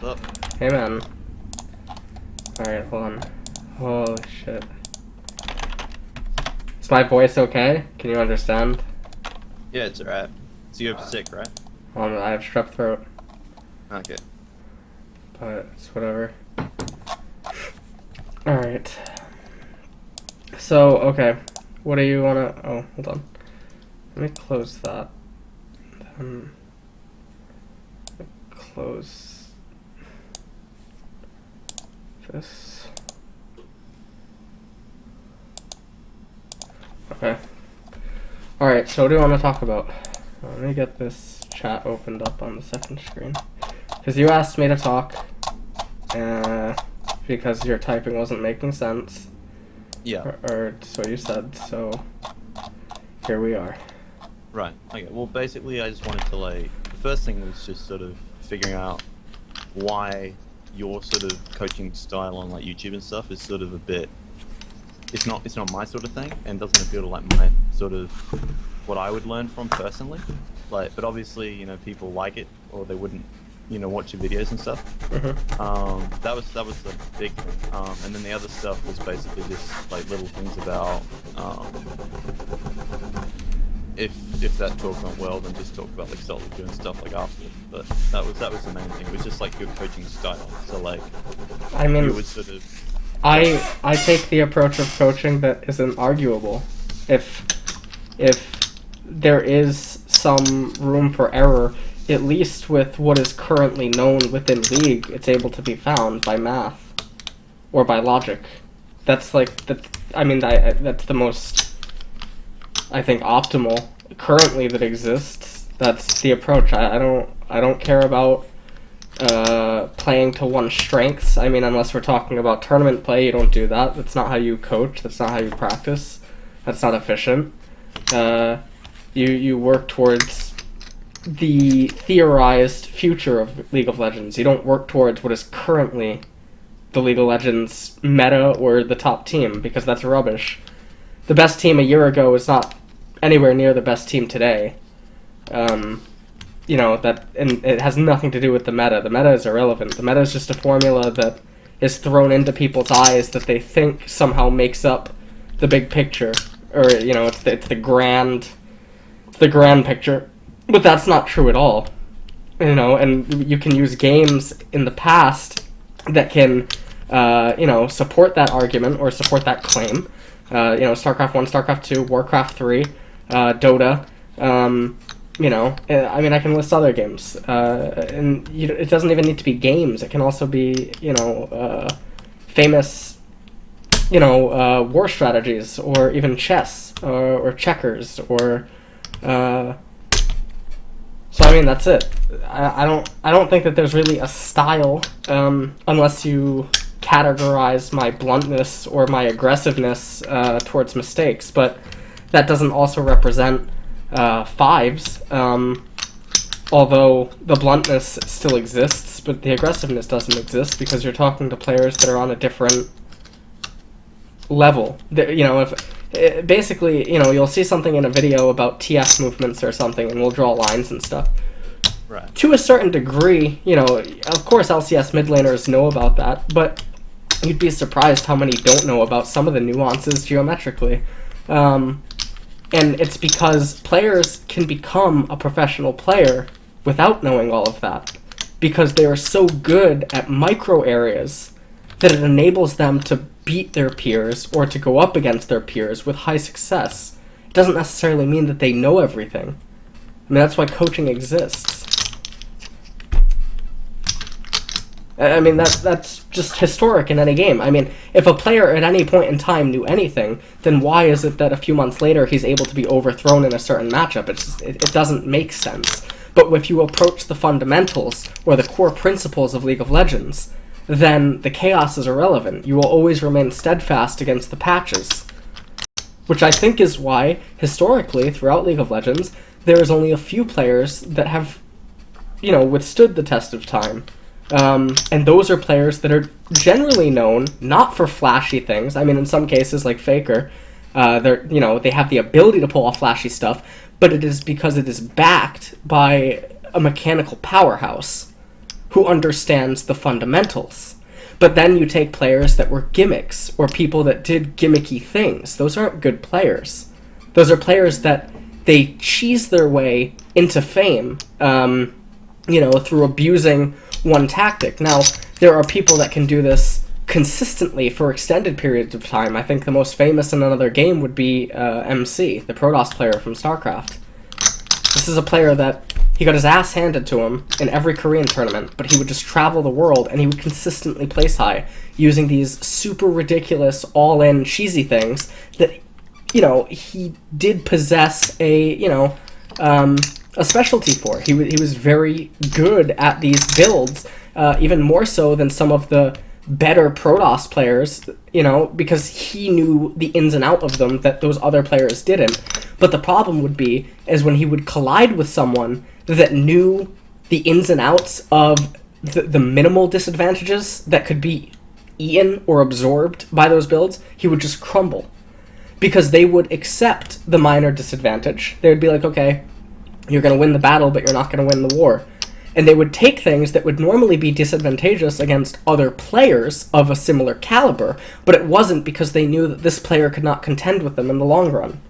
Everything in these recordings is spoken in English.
Up. Hey man. Alright, hold on. Holy shit. Is my voice okay? Can you understand? Yeah, it's alright. So you're sick, right? I have strep throat, Okay. but it's whatever. Alright. So, okay. What do you wanna... Oh, hold on. Let me close that. Then... Close... this. Okay. Alright, so what do you want to talk about? Let me get this chat opened up on the second screen. Because you asked me to talk, because your typing wasn't making sense. Yeah. Or so you said, so here we are. Right. Okay. Well, basically, I just wanted to, the first thing was just sort of figuring out why your sort of coaching style on, YouTube and stuff is sort of a bit... It's not my sort of thing, and doesn't appeal to, my sort of... what I would learn from personally. But obviously, people like it, or they wouldn't, watch your videos and stuff. Mm-hmm. That was the big thing. And then the other stuff was basically just little things about if that talk went well, then just talk about solitude and stuff afterwards. But that was the main thing. It was just your coaching style. So I mean, you would sort of... I take the approach of coaching that isn't arguable. If there is some room for error, at least with what is currently known within League, it's able to be found by math or by logic. That's that's the most, I think, optimal currently that exists. That's the approach. I don't care about playing to one's strengths. I mean, unless we're talking about tournament play, you don't do that. That's not how you coach. That's not how you practice. That's not efficient. You work towards the theorized future of League of Legends. You don't work towards what is currently the League of Legends meta or the top team, because that's rubbish. The best team a year ago is not anywhere near the best team today. And it has nothing to do with the meta. The meta is irrelevant. The meta is just a formula that is thrown into people's eyes that they think somehow makes up the big picture, or it's the grand picture, but that's not true at all. And you can use games in the past that can support that argument or support that claim. Starcraft 1, Starcraft 2, Warcraft 3, Dota. I can list other games, and it doesn't even need to be games. It can also be famous war strategies, or even chess, or checkers, or that's it. I don't think that there's really a style, unless you categorize my bluntness or my aggressiveness towards mistakes, but that doesn't also represent fives, although the bluntness still exists, but the aggressiveness doesn't exist, because you're talking to players that are on a different level. You'll see something in a video about TF movements or something, and we'll draw lines and stuff. Right. To a certain degree, of course LCS mid laners know about that, but you'd be surprised how many don't know about some of the nuances geometrically. And it's because players can become a professional player without knowing all of that, because they are so good at micro areas that it enables them to beat their peers or to go up against their peers with high success. It doesn't necessarily mean that they know everything. I mean, that's why coaching exists. I mean, that's just historic in any game. I mean, if a player at any point in time knew anything, then why is it that a few months later he's able to be overthrown in a certain matchup? It doesn't make sense. But if you approach the fundamentals or the core principles of League of Legends, then the chaos is irrelevant. You will always remain steadfast against the patches. Which I think is why, historically, throughout League of Legends, there is only a few players that have, withstood the test of time. And those are players that are generally known not for flashy things. I mean, in some cases, like Faker, they have the ability to pull off flashy stuff, but it is because it is backed by a mechanical powerhouse. who understands the fundamentals. But then you take players that were gimmicks, or people that did gimmicky things. Those aren't good players. Those are players that they cheese their way into fame, through abusing one tactic. Now, there are people that can do this consistently for extended periods of time. I think the most famous in another game would be MC, the Protoss player from Starcraft. This is a player that he got his ass handed to him in every Korean tournament, but he would just travel the world and he would consistently place high using these super ridiculous all-in cheesy things that, he did possess a specialty for. He was very good at these builds, even more so than some of the better Protoss players, because he knew the ins and out of them that those other players didn't. But the problem would be is when he would collide with someone that knew the ins and outs of the minimal disadvantages that could be eaten or absorbed by those builds, he would just crumble. Because they would accept the minor disadvantage. They would be like, okay, you're going to win the battle, but you're not going to win the war. And they would take things that would normally be disadvantageous against other players of a similar caliber, but it wasn't because they knew that this player could not contend with them in the long run.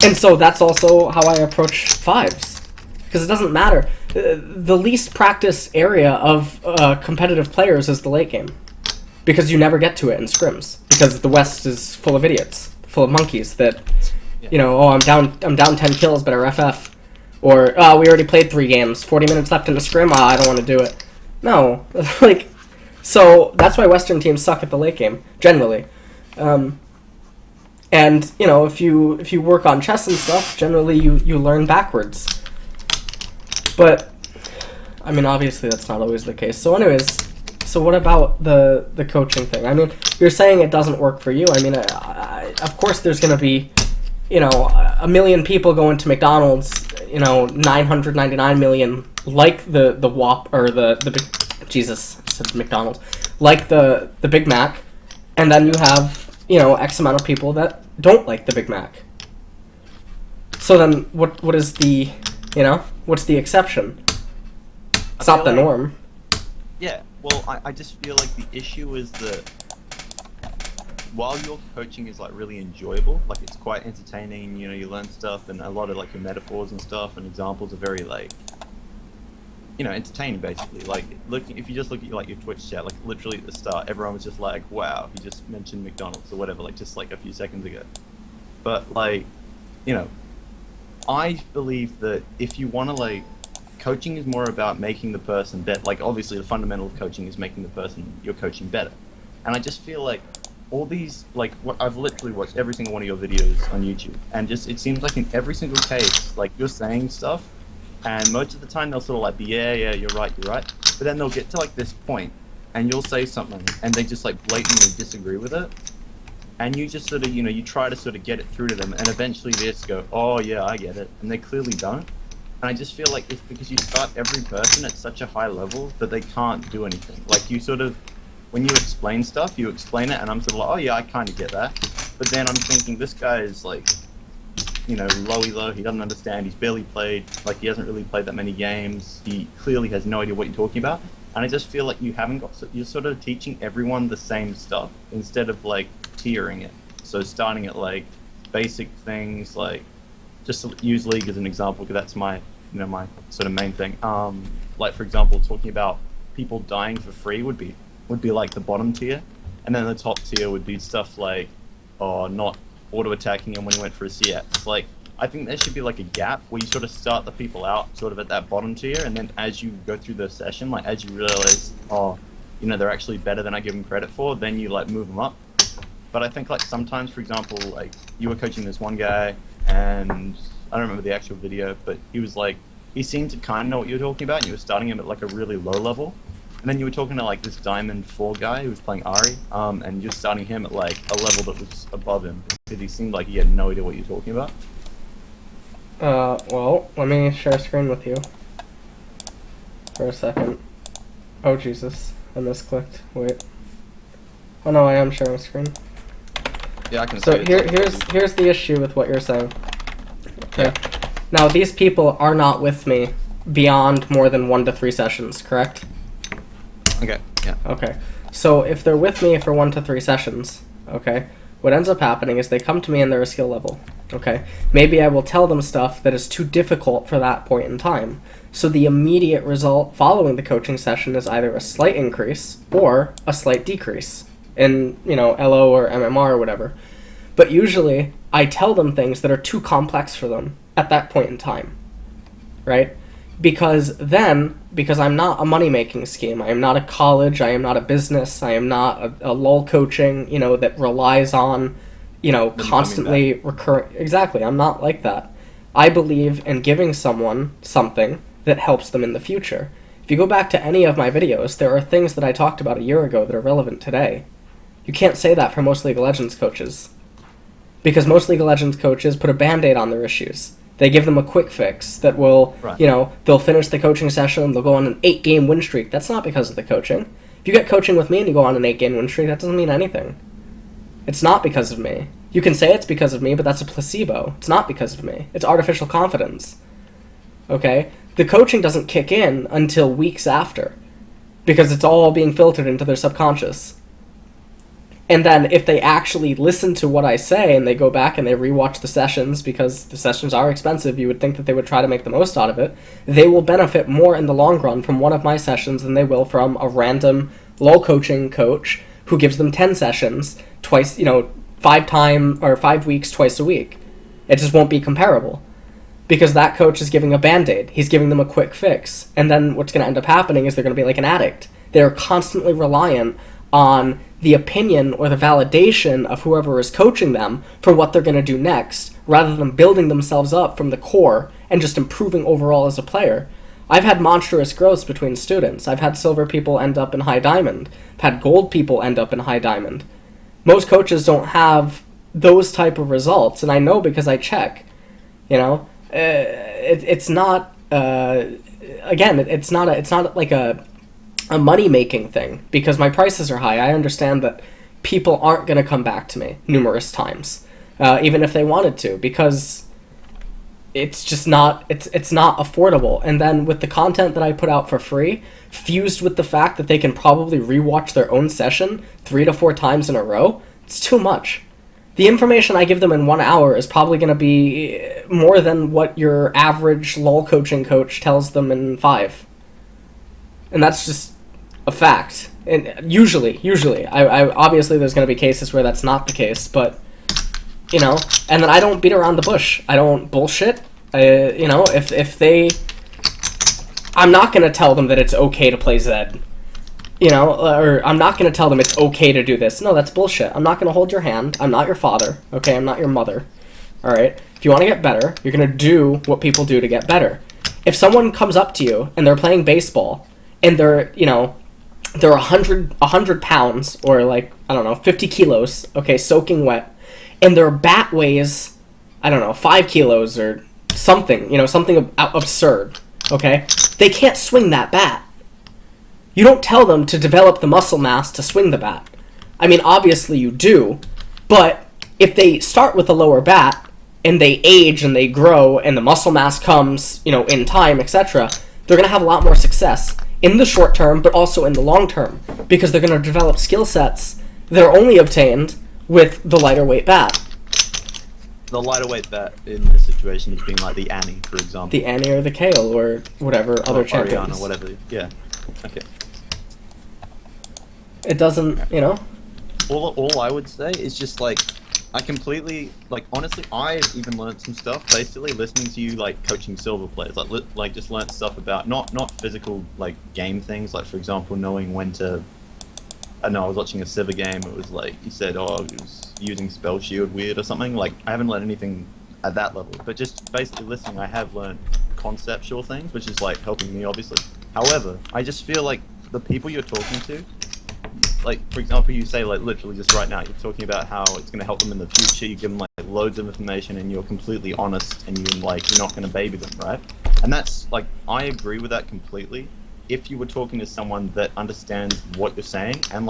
And so that's also how I approach fives. Because it doesn't matter. The least practiced area of competitive players is the late game. Because you never get to it in scrims. Because the West is full of idiots, full of monkeys that, I'm down 10 kills, better FF. Or, we already played 3 games, 40 minutes left in the scrim, I don't want to do it. No. So that's why Western teams suck at the late game, generally. And, if you work on chess and stuff, generally you learn backwards. But, obviously that's not always the case. So anyways, so what about the coaching thing? You're saying it doesn't work for you. Of course there's going to be, a million people going to McDonald's, 999 million like the Whop, or the big, Jesus, I said McDonald's, like the Big Mac, and then you have, X amount of people that don't like the Big Mac. So then what is the, what's the exception? It's not the norm. Yeah, well, I just feel like the issue is that while your coaching is really enjoyable, it's quite entertaining, you learn stuff, and a lot of your metaphors and stuff and examples are very entertaining basically. If you just look at your Twitch chat, literally at the start, everyone was just like, wow, he just mentioned McDonald's or whatever, just a few seconds ago. But I believe that if you want to coaching is more about making the person better. Obviously the fundamental of coaching is making the person you're coaching better. And I just feel all these, I've literally watched every single one of your videos on YouTube, and it seems in every single case, you're saying stuff, and most of the time they'll sort of be, yeah, you're right, but then they'll get to this point, and you'll say something, and they just blatantly disagree with it, and you just sort of, you try to sort of get it through to them, and eventually they just go, oh yeah, I get it, and they clearly don't. And I just feel it's because you start every person at such a high level that they can't do anything. You sort of, when you explain stuff, you explain it, and I'm sort of oh yeah, I kind of get that. But then I'm thinking, this guy is lowy low, he doesn't understand, he's barely played, he hasn't really played that many games, he clearly has no idea what you're talking about. And I just feel you haven't got, you're sort of teaching everyone the same stuff, instead of tiering it. So starting at basic things, just to use League as an example, because that's my, my sort of main thing. For example, talking about people dying for free would be the bottom tier, and then the top tier would be stuff not auto-attacking him when he went for a CS. I think there should be a gap where you sort of start the people out sort of at that bottom tier, and then as you go through the session, as you realize, they're actually better than I give them credit for, then you move them up. But I think sometimes, for example, you were coaching this one guy, and I don't remember the actual video, but he was he seemed to kind of know what you were talking about, and you were starting him at a really low level. And then you were talking to this Diamond 4 guy who was playing Ari, and you're starting him at a level that was above him, because he seemed he had no idea what you're talking about. Well, let me share a screen with you for a second. Oh Jesus, I misclicked. Wait. Oh no, I am sharing a screen. Yeah, I can see So it. here's the issue with what you're saying. Okay. Yeah. Now these people are not with me beyond more than 1 to 3 sessions, correct? Okay, yeah. Okay. So if they're with me for 1 to 3 sessions, okay, what ends up happening is they come to me and they're a skill level, okay? Maybe I will tell them stuff that is too difficult for that point in time. So the immediate result following the coaching session is either a slight increase or a slight decrease in, LO or MMR or whatever. But usually I tell them things that are too complex for them at that point in time, right? Because I'm not a money-making scheme, I am not a college, I am not a business, I am not a LOL coaching, that relies on, constantly recurring. Exactly, I'm not like that. I believe in giving someone something that helps them in the future. If you go back to any of my videos, there are things that I talked about a year ago that are relevant today. You can't say that for most League of Legends coaches. Because most League of Legends coaches put a Band-Aid on their issues. They give them a quick fix that will, right. They'll finish the coaching session, they'll go on an 8-game win streak. That's not because of the coaching. If you get coaching with me and you go on an 8-game win streak, that doesn't mean anything. It's not because of me. You can say it's because of me, but that's a placebo. It's not because of me. It's artificial confidence. Okay? The coaching doesn't kick in until weeks after, because it's all being filtered into their subconscious. And then if they actually listen to what I say and they go back and they rewatch the sessions, because the sessions are expensive, you would think that they would try to make the most out of it, they will benefit more in the long run from one of my sessions than they will from a random LOL coaching coach who gives them 10 sessions twice, 5 weeks, twice a week. It just won't be comparable. Because that coach is giving a Band-Aid. He's giving them a quick fix. And then what's going to end up happening is they're going to be like an addict. They're constantly reliant on the opinion or the validation of whoever is coaching them for what they're going to do next, rather than building themselves up from the core and just improving overall as a player. I've had monstrous growths between students. I've had silver people end up in high diamond. I've had gold people end up in high diamond. Most coaches don't have those type of results, and I know because I check. It's not. Again, it's not like a money-making thing, because my prices are high. I understand that people aren't going to come back to me numerous times, even if they wanted to, because it's just not, it's not affordable. And then with the content that I put out for free, fused with the fact that they can probably rewatch their own session 3 to 4 times in a row, it's too much. The information I give them in 1 hour is probably going to be more than what your average LOL coaching coach tells them in 5. And that's just a fact. And usually, I obviously there's going to be cases where that's not the case, but, and then I don't beat around the bush. I don't bullshit. If they, I'm not going to tell them that it's okay to play Zed. Or I'm not going to tell them it's okay to do this. No, that's bullshit. I'm not going to hold your hand. I'm not your father, okay? I'm not your mother, all right? If you want to get better, you're going to do what people do to get better. If someone comes up to you and they're playing baseball and they're 100 pounds or 50 kilos, okay, soaking wet, and their bat weighs, 5 kilos or something, something absurd, okay? They can't swing that bat. You don't tell them to develop the muscle mass to swing the bat. I mean, obviously you do, but if they start with a lower bat and they age and they grow and the muscle mass comes, in time, etc., they're going to have a lot more success in the short term, but also in the long term, because they're going to develop skill sets that are only obtained with the lighter weight bat. The lighter weight bat in this situation is being like the Annie, for example. The Annie or the Kale or whatever other champions. Oriana, whatever, yeah. Okay. It doesn't, All I would say is just I completely honestly I've even learned some stuff basically listening to you coaching silver players, just learned stuff about not physical game things, for example knowing when to. I know I was watching a Civ game. It was you said, it was using spell shield weird or something. I haven't learned anything at that level, but just basically listening, I have learned conceptual things, which is helping me obviously. However, I just feel the people you're talking to. For example, you say literally just right now, you're talking about how it's going to help them in the future. You give them loads of information, and you're completely honest, and you're not going to baby them, right? And that's I agree with that completely. If you were talking to someone that understands what you're saying, and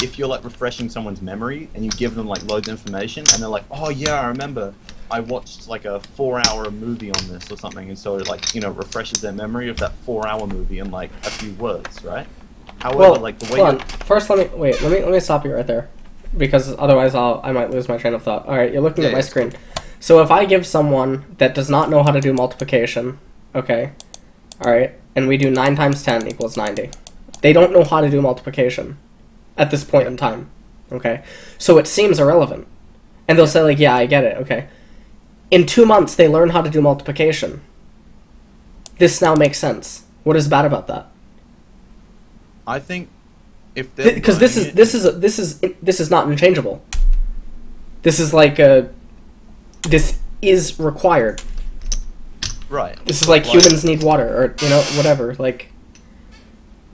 if you're refreshing someone's memory, and you give them loads of information, and they're like, oh yeah, I remember. I watched like a 4-hour movie on this or something, and so it like, you know, refreshes their memory of that 4-hour movie in like a few words, right? However, Well, like the way hold on. First, let me stop you right there, because otherwise I might lose my train of thought. All right, you're looking at my screen. Cool. So if I give someone that does not know how to do multiplication, okay, all right, and we do 9 times 10 equals 90. They don't know how to do multiplication at this point in time, okay? So it seems irrelevant. And they'll say, like, yeah, I get it, okay. In 2 months, they learn how to do multiplication. This now makes sense. What is bad about that? I think if they're Because this is not unchangeable. This is like this is required. right. This is like humans need water, or you know, whatever. Like,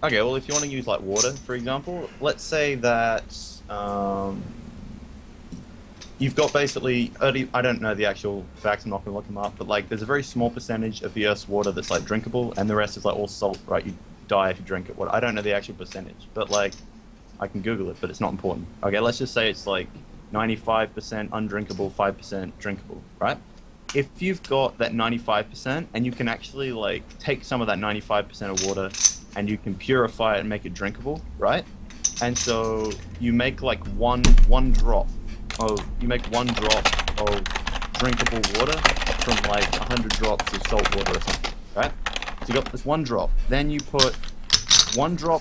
okay, well, if you want to use like water, for example, let's say that you've got basically, I don't know the actual facts, I'm not going to look them up, but like there's a very small percentage of the Earth's water that's like drinkable, and the rest is like all salt, right? You die if you drink it. What I don't know the actual percentage, but like I can Google it, but it's not important. Okay, let's just say it's like 95% undrinkable, 5% drinkable, right? If you've got that 95% and you can actually like take some of that 95% of water and you can purify it and make it drinkable, right? And so you make like one drop of drinkable water from like 100 drops of salt water or something, right? So you got this one drop. Then you put 1 drop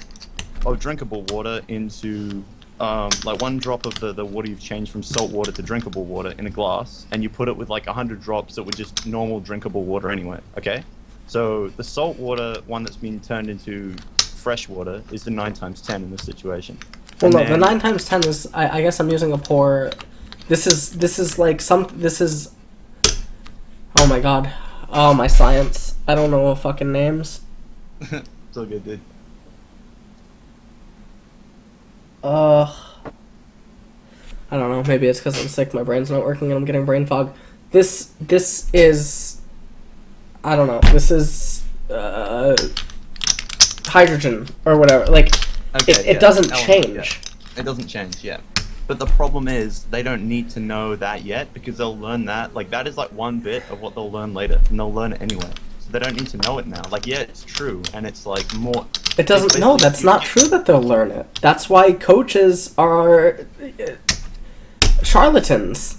of drinkable water into like 1 drop of the water you've changed from salt water to drinkable water in a glass, and you put it with like 100 drops that were just normal drinkable water anyway, okay? So the salt water one that's been turned into fresh water is the 9 times 10 in this situation. well, no, the 9 times 10 is, I guess I'm using a poor, this is like oh my god, oh my science, I don't know fucking names. It's all good, dude. I don't know, maybe it's because I'm sick, my brain's not working, and I'm getting brain fog. This is, I don't know, this is, hydrogen, or whatever, like, Okay, it doesn't element, change. yeah. It doesn't change, yeah. But the problem is, they don't need to know that yet, because they'll learn that, like, that is like one bit of what they'll learn later, and they'll learn it anyway. So they don't need to know it now. Like, yeah, it's true, and it's like more... It doesn't, no, that's not true that they'll learn it. That's why coaches are charlatans,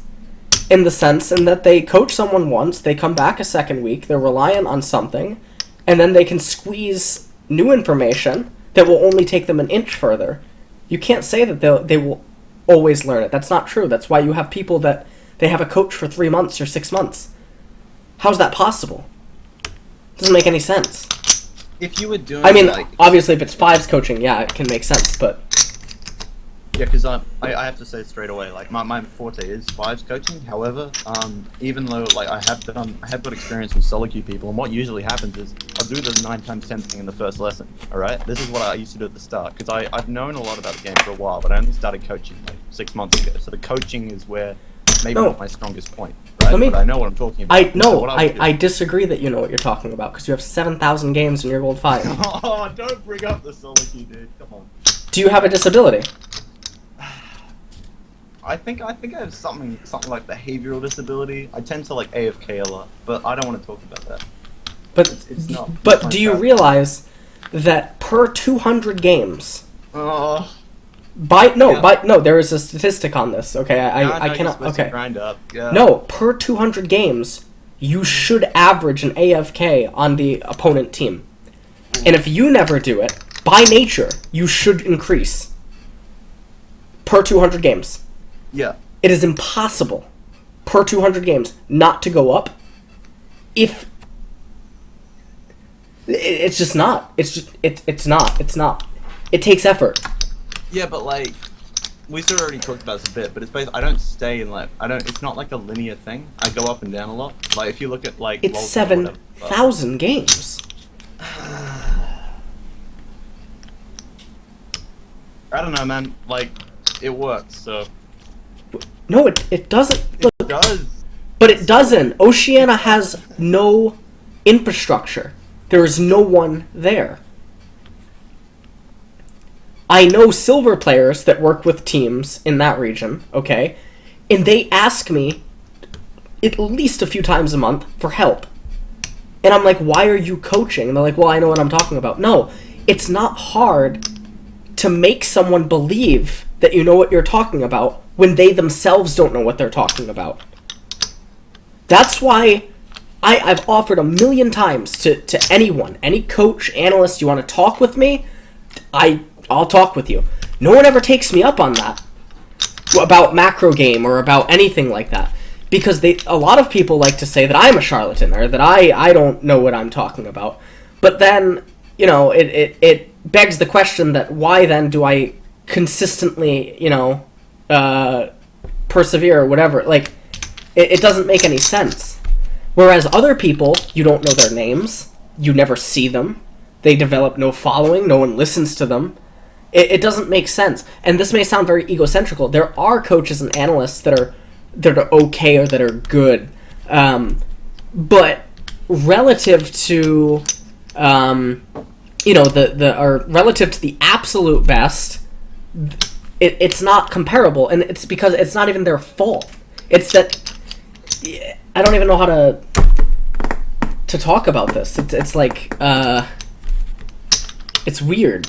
in the sense in that they coach someone once, they come back a second week, they're reliant on something, and then they can squeeze new information that will only take them an inch further. You can't say that they will always learn it. That's not true. That's why you have people that they have a coach for 3 months or 6 months. How's that possible? Doesn't make any sense. If you were doing, I mean, like, obviously, if it's fives coaching, yeah, it can make sense, but... yeah, because I have to say straight away, like, my forte is fives coaching. However, even though, like, I have got experience with solo queue people, and what usually happens is, I'll do the 9 times 10 thing in the first lesson, alright? This is what I used to do at the start, because I've known a lot about the game for a while, but I only started coaching, like, 6 months ago, so the coaching is where, maybe not my strongest point, right? But I know what I'm talking about. I disagree that you know what you're talking about, because you have 7,000 games in your Gold 5. Oh, don't bring up the solo queue, dude, come on. Do you have a disability? I think I have something like behavioral disability. I tend to like AFK a lot, but I don't want to talk about that. But it's not. But do you realize that per 200 games? Oh. No, there is a statistic on this. Okay, I cannot. Okay. Grind up. Yeah. No, per 200 games, you should average an AFK on the opponent team, and if you never do it, by nature, you should increase. Per 200 games. Yeah. It is impossible, per 200 games, not to go up. If it's just not. It's not. It takes effort. Yeah, but like, we sort of already talked about this a bit, but it's basically, I don't stay in like, it's not like a linear thing. I go up and down a lot. Like, if you look at like... It's 7,000 games. I don't know, man. Like, it works, so... No, it doesn't. It does. But it doesn't. Oceania has no infrastructure. There is no one there. I know silver players that work with teams in that region, okay? And they ask me at least a few times a month for help. And I'm like, why are you coaching? And they're like, well, I know what I'm talking about. No, it's not hard to make someone believe that you know what you're talking about when they themselves don't know what they're talking about. That's why I've offered a million times to anyone, any coach, analyst, you want to talk with me, I'll talk with you. No one ever takes me up on that, about macro game or about anything like that. Because a lot of people like to say that I'm a charlatan or that I don't know what I'm talking about. But then, you know, it begs the question that why then do I consistently, you know, persevere or whatever. Like, it doesn't make any sense. Whereas other people, you don't know their names, you never see them, they develop no following, no one listens to them. It doesn't make sense. And this may sound very egocentrical. There are coaches and analysts that are okay or that are good, but relative to you know, or relative to the absolute best, it's not comparable, and it's because it's not even their fault. It's that I don't even know how to talk about this. It's like it's weird.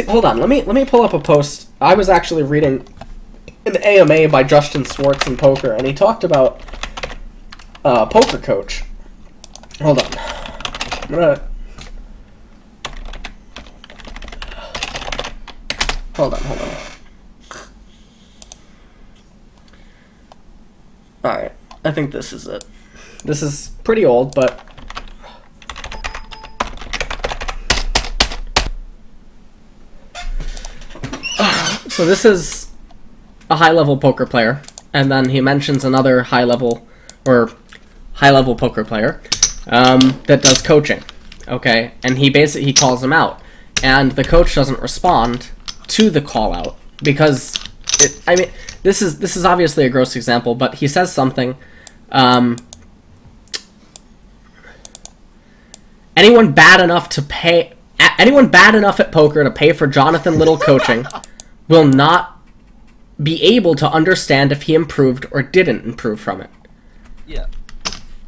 Hold on. Let me pull up a post. I was actually reading an AMA by Justin Swartz in poker, and he talked about poker coach. Hold on. I'm gonna... Hold on. Alright, I think this is it. This is pretty old, but... So this is a high-level poker player, and then he mentions another high-level poker player that does coaching, okay? And he calls him out, and the coach doesn't respond to the call-out because I mean, this is obviously a gross example, but he says something. Anyone bad enough at poker to pay for Jonathan Little coaching will not be able to understand if he improved or didn't improve from it. Yeah.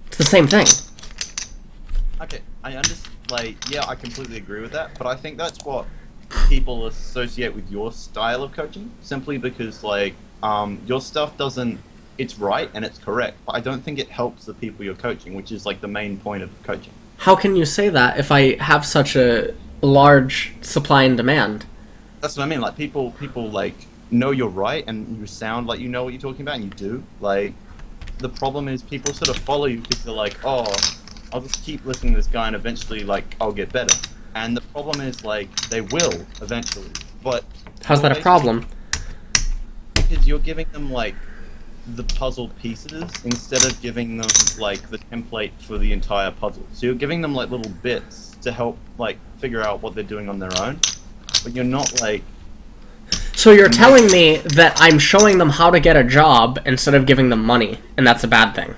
It's the same thing. Okay, I understand. Like, yeah, I completely agree with that, but I think that's what people associate with your style of coaching, simply because, like, your stuff it's right and it's correct, but I don't think it helps the people you're coaching, which is, like, the main point of coaching. How can you say that if I have such a large supply and demand? That's what I mean, like, people, like, know you're right, and you sound like you know what you're talking about, and you do. Like, the problem is people sort of follow you because they're like, oh, I'll just keep listening to this guy, and eventually, like, I'll get better. And the problem is, like, they will eventually, but... How's that a problem? Because you're giving them, like, the puzzle pieces instead of giving them, like, the template for the entire puzzle. So you're giving them, like, little bits to help, like, figure out what they're doing on their own, but you're not, like... So you're telling me that I'm showing them how to get a job instead of giving them money, and that's a bad thing?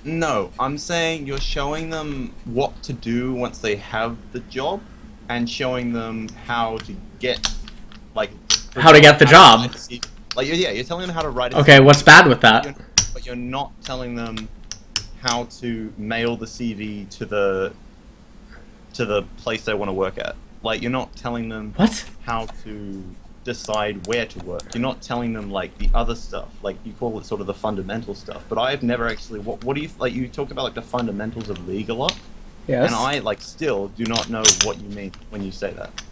No, I'm saying you're showing them what to do once they have the job, and showing them how to get, like... How to get the job? Like, yeah, you're telling them how to write a Okay, what's bad with that? But you're not telling them how to mail the CV to the place they want to work at. Like, you're not telling them how to decide where to work. You're not telling them, like, the other stuff. Like, you call it sort of the fundamental stuff. But I've never actually... What do you... Like, you talk about, like, the fundamentals of League a lot. Yes. And I, like, still do not know what you mean when you say that.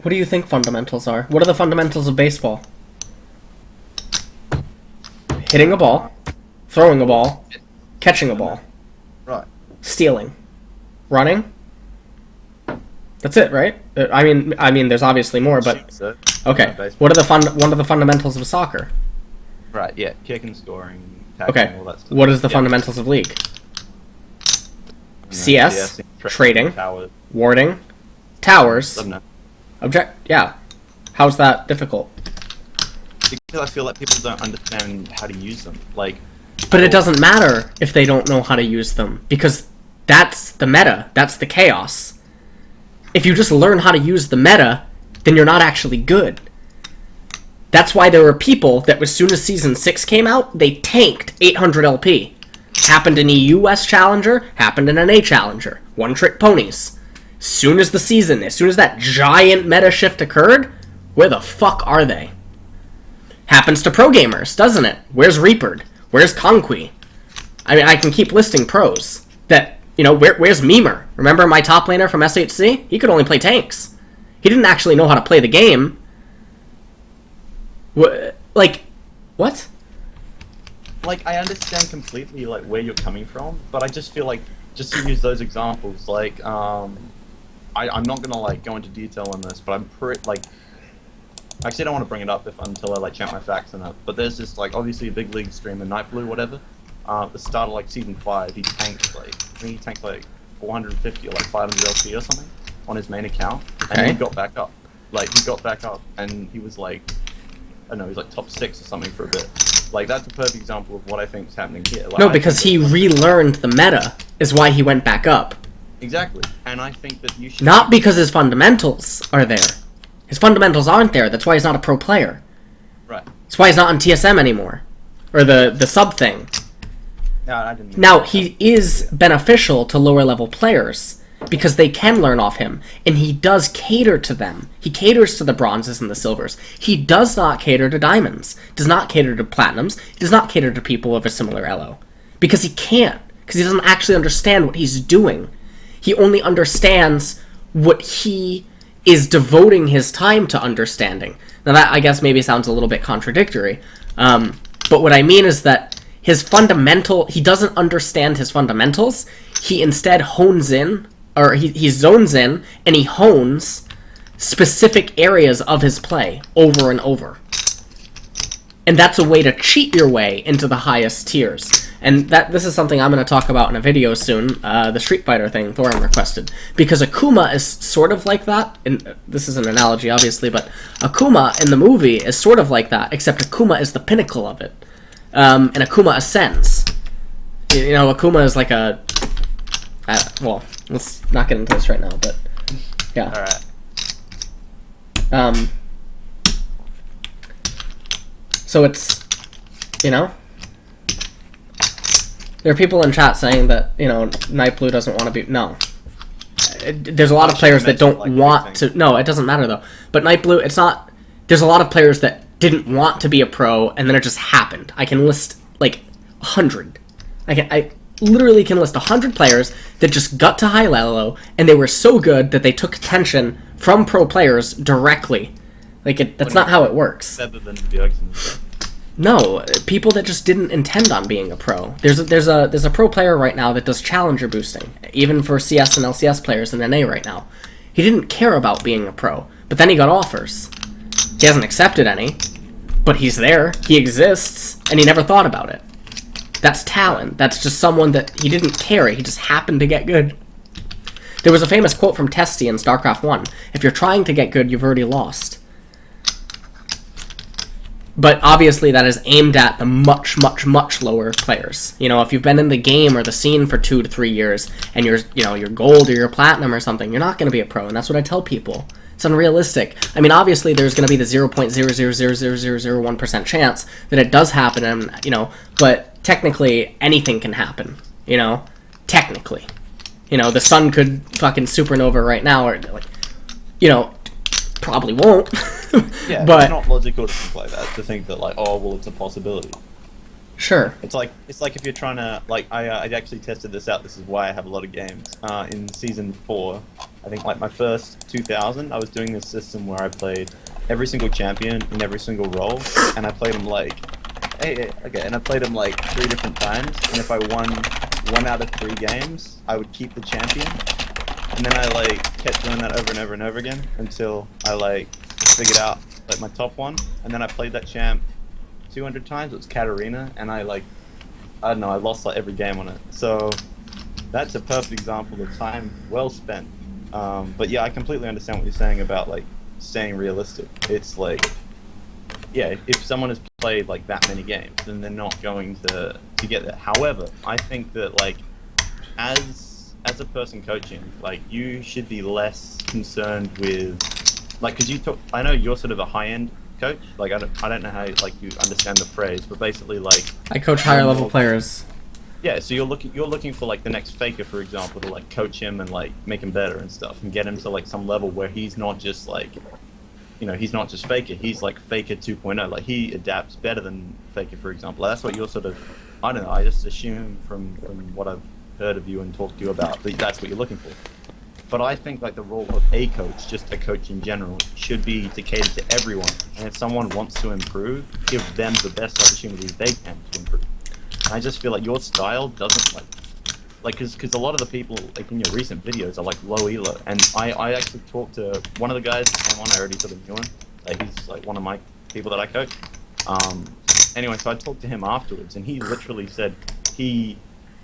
What do you think fundamentals are? What are the fundamentals of baseball? Hitting a ball, throwing a ball, catching a ball. Right. Stealing. Running. That's it, right? I mean, there's obviously more, but okay. What are the fundamentals of soccer? Right. Yeah. Kicking, scoring, tackling, all that stuff. What is the fundamentals of League? CS, trading, warding, towers. Yeah. How's that difficult? Because I feel like people don't understand how to use them. Like. But it doesn't matter if they don't know how to use them, because that's the meta. That's the chaos. If you just learn how to use the meta, then you're not actually good. That's why there were people that as soon as Season 6 came out, they tanked 800 LP. Happened in a US Challenger, happened in an A Challenger. One-trick ponies. As soon as that giant meta shift occurred, where the fuck are they? Happens to pro gamers, doesn't it? Where's Reapered? Where's Conqui? I mean, I can keep listing pros. That, you know, where's Memer? Remember my top laner from SHC? He could only play tanks. He didn't actually know how to play the game. Like, what? Like, I understand completely, like, where you're coming from, but I just feel like, just to use those examples, like, I'm not gonna, like, go into detail on this, but I'm like, I actually don't want to bring it up until I, like, check my facts on it, but there's this, like, obviously a big league streamer, Nightblue, whatever, at the start of, like, Season 5, he tanked, like, I think he tanked, like, 450 or, like, 500 LP or something on his main account, and then he got back up. Like, he got back up, and he was, like, I don't know, he's like top 6 or something for a bit. Like, that's a perfect example of what I think is happening here. Like, no, because he relearned the meta, is why he went back up. Exactly, and I think that you should... Not because his fundamentals are there. His fundamentals aren't there, that's why he's not a pro player. Right. That's why he's not on TSM anymore. Or the sub thing. No, I didn't... Now, he is beneficial to lower level players, because they can learn off him, and he does cater to them. He caters to the bronzes and the silvers. He does not cater to diamonds, does not cater to platinums, he does not cater to people of a similar elo. Because he can't, because he doesn't actually understand what he's doing. He only understands what he is devoting his time to understanding. Now that, I guess, maybe sounds a little bit contradictory, but what I mean is that he doesn't understand his fundamentals, he instead hones in, or he zones in, and he hones specific areas of his play over and over. And that's a way to cheat your way into the highest tiers. And this is something I'm going to talk about in a video soon, the Street Fighter thing Thorin requested. Because Akuma is sort of like that, and this is an analogy obviously, but Akuma in the movie is sort of like that, except Akuma is the pinnacle of it. And Akuma ascends. You know, Akuma is like a... well, let's not get into this right now, but yeah. Alright. So it's, you know, there are people in chat saying that, you know, Nightblue doesn't want to be, no. There's a lot of players that don't want to, no, it doesn't matter though. But Nightblue, it's not, there's a lot of players that didn't want to be a pro and then it just happened. I can list like 100. I literally can list 100 players that just got to high level and they were so good that they took attention from pro players directly. Like, that's not how it works. Better than the argument. No, people that just didn't intend on being a pro. There's a pro player right now that does challenger boosting, even for CS and LCS players in NA right now. He didn't care about being a pro, but then he got offers. He hasn't accepted any, but he's there, he exists, and he never thought about it. That's talent. That's just someone that he didn't care, he just happened to get good. There was a famous quote from Testy in Starcraft 1, "If you're trying to get good, you've already lost." But obviously that is aimed at the much, much, much lower players. You know, if you've been in the game or the scene for 2 to 3 years and you're gold or you're platinum or something, you're not going to be a pro, and that's what I tell people. It's unrealistic. I mean, obviously there's going to be the 0.0000001% chance that it does happen, and you know, but technically anything can happen. You know, technically, you know, the sun could fucking supernova right now, or like, you know, probably won't. Yeah, but it's not logical to think like that, to think that, like, oh, well, it's a possibility. Sure. It's like if you're trying to, like, I actually tested this out, this is why I have a lot of games. In Season 4, I think, like, my first 2000, I was doing this system where I played every single champion in every single role, and I played them, like, and I played them, like, 3 different times, and if I won 1 out of 3 games, I would keep the champion, and then I, like, kept doing that over and over and over again, until I, like, figured out, like, my top one, and then I played that champ 200 times. It was Katarina, and I don't know, I lost, like, every game on it. So that's a perfect example of time well spent. But yeah, I completely understand what you're saying about, like, staying realistic. It's like, yeah, if someone has played, like, that many games, then they're not going to get there. However, I think that, like, as a person coaching, like, you should be less concerned with, like, because I know you're sort of a high-end coach? Like I don't know how like you understand the phrase, but basically like I coach higher level players. yeah, so you're looking for like the next faker, for example, to like coach him and like make him better and stuff, and get him to like some level where he's not just like, you know, he's not just faker, he's like faker 2.0. Like he adapts better than faker, for example. That's what you're sort of, I don't know, I just assume from what I've heard of you and talked to you about that that's what you're looking for. But I think like the role of a coach, just a coach in general, should be to cater to everyone. And if someone wants to improve, give them the best opportunity they can to improve. And I just feel like your style doesn't like because a lot of the people like in your recent videos are like low elo, and I actually talked to one of the guys that came on. I already sort of knew him. Like he's like one of my people that I coach. Anyway, so I talked to him afterwards, and he literally said he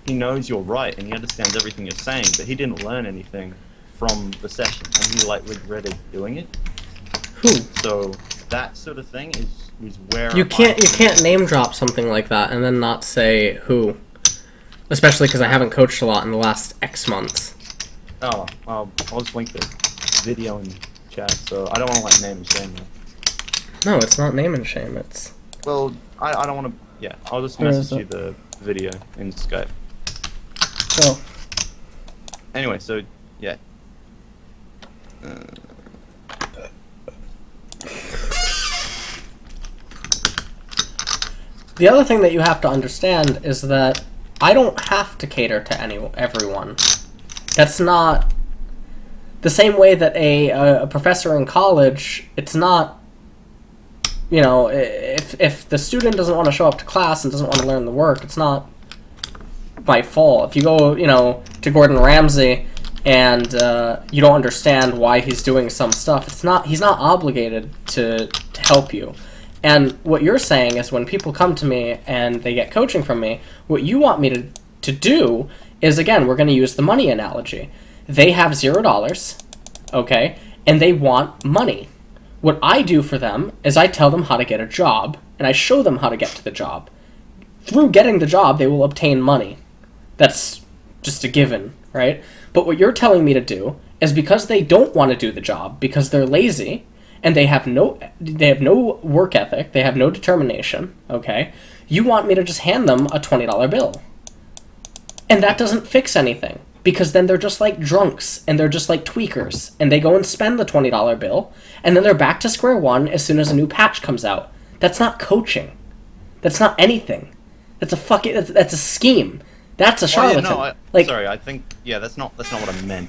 knows you're right and he understands everything you're saying, but he didn't learn anything from the session, and he like regretted doing it. Who? So that sort of thing is where you can't name drop something like that and then not say who, especially because I haven't coached a lot in the last X months. Oh, I'll just link the video in chat, so I don't want to like name and shame them. No, it's not name and shame. It's well, I don't want to. Yeah, I'll just message you the video in Skype. Oh. Anyway, so yeah. The other thing that you have to understand is that I don't have to cater to everyone. That's not the same way that a professor in college. It's not, you know, if the student doesn't want to show up to class and doesn't want to learn the work, it's not my fault. If you go, you know, to Gordon Ramsay and you don't understand why he's doing some stuff, he's not obligated to help you. And what you're saying is when people come to me and they get coaching from me, what you want me to do is, again, we're going to use the money analogy. They have $0, okay, and they want money. What I do for them is I tell them how to get a job, and I show them how to get to the job. Through getting the job, they will obtain money. That's just a given, right? But what you're telling me to do is, because they don't want to do the job, because they're lazy, and they have no work ethic, they have no determination, okay? You want me to just hand them a $20 bill. And that doesn't fix anything, because then they're just like drunks, and they're just like tweakers, and they go and spend the $20 bill, and then they're back to square one as soon as a new patch comes out. That's not coaching. That's not anything. That's a scheme. That's a charlatan. Oh, yeah, no, sorry, I think that's not what I meant.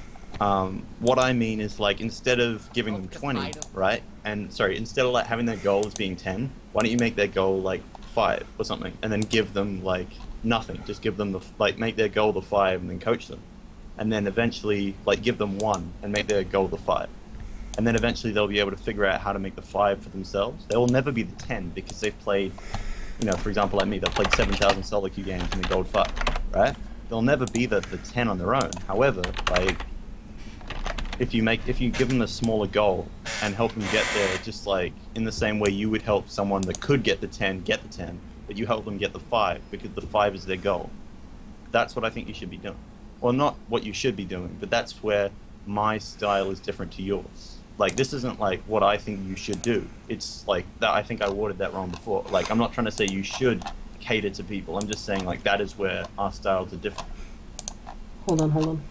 What I mean is, like, instead of giving them 20, right? And sorry, instead of like having their goal as being 10, why don't you make their goal like 5 or something, and then give them like nothing. Just give them make their goal the 5, and then coach them, and then eventually like give them 1 and make their goal the 5, and then eventually they'll be able to figure out how to make the 5 for themselves. They will never be the 10 because they've played, you know, for example, like me, they've played 7,000 solo queue games in the gold 5, right? They'll never be the 10 on their own. However, like, if you give them a smaller goal and help them get there, just like in the same way you would help someone that could get the 10, but you help them get the 5 because the 5 is their goal. That's what I think you should be doing. Well, not what you should be doing, but that's where my style is different to yours. Like, this isn't like what I think you should do. It's like that. I think I worded that wrong before. Like, I'm not trying to say you should cater to people. I'm just saying like that is where our styles are different. Hold on.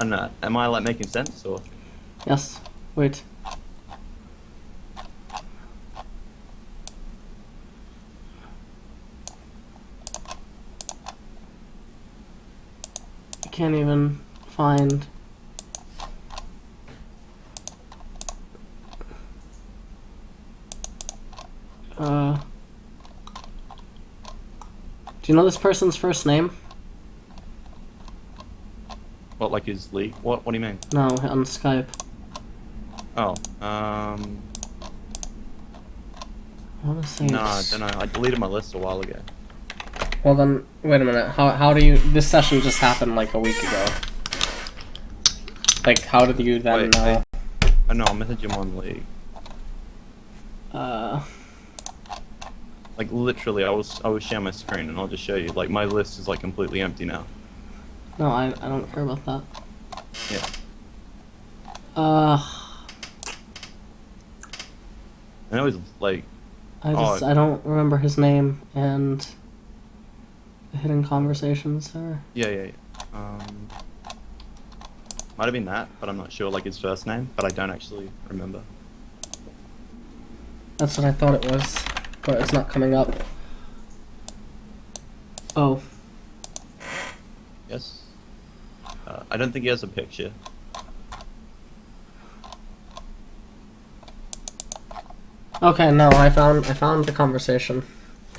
And am I like making sense or? Yes. Wait. I can't even find. Do you know this person's first name? What, like his league? What do you mean? No, on Skype. Oh, I want to say. no, I don't know. I deleted my list a while ago. Well then, wait a minute. How do you? This session just happened like a week ago. Like, how did you then know? I know. I'll message him on league. Like literally, I will share my screen and I'll just show you. Like my list is like completely empty now. No, I don't care about that. Yeah. I know he's like. I don't remember his name and the hidden conversations there. Yeah. Might have been that, but I'm not sure, like his first name, but I don't actually remember. That's what I thought it was, but it's not coming up. Oh. Yes. I don't think he has a picture. Okay, no, I found the conversation.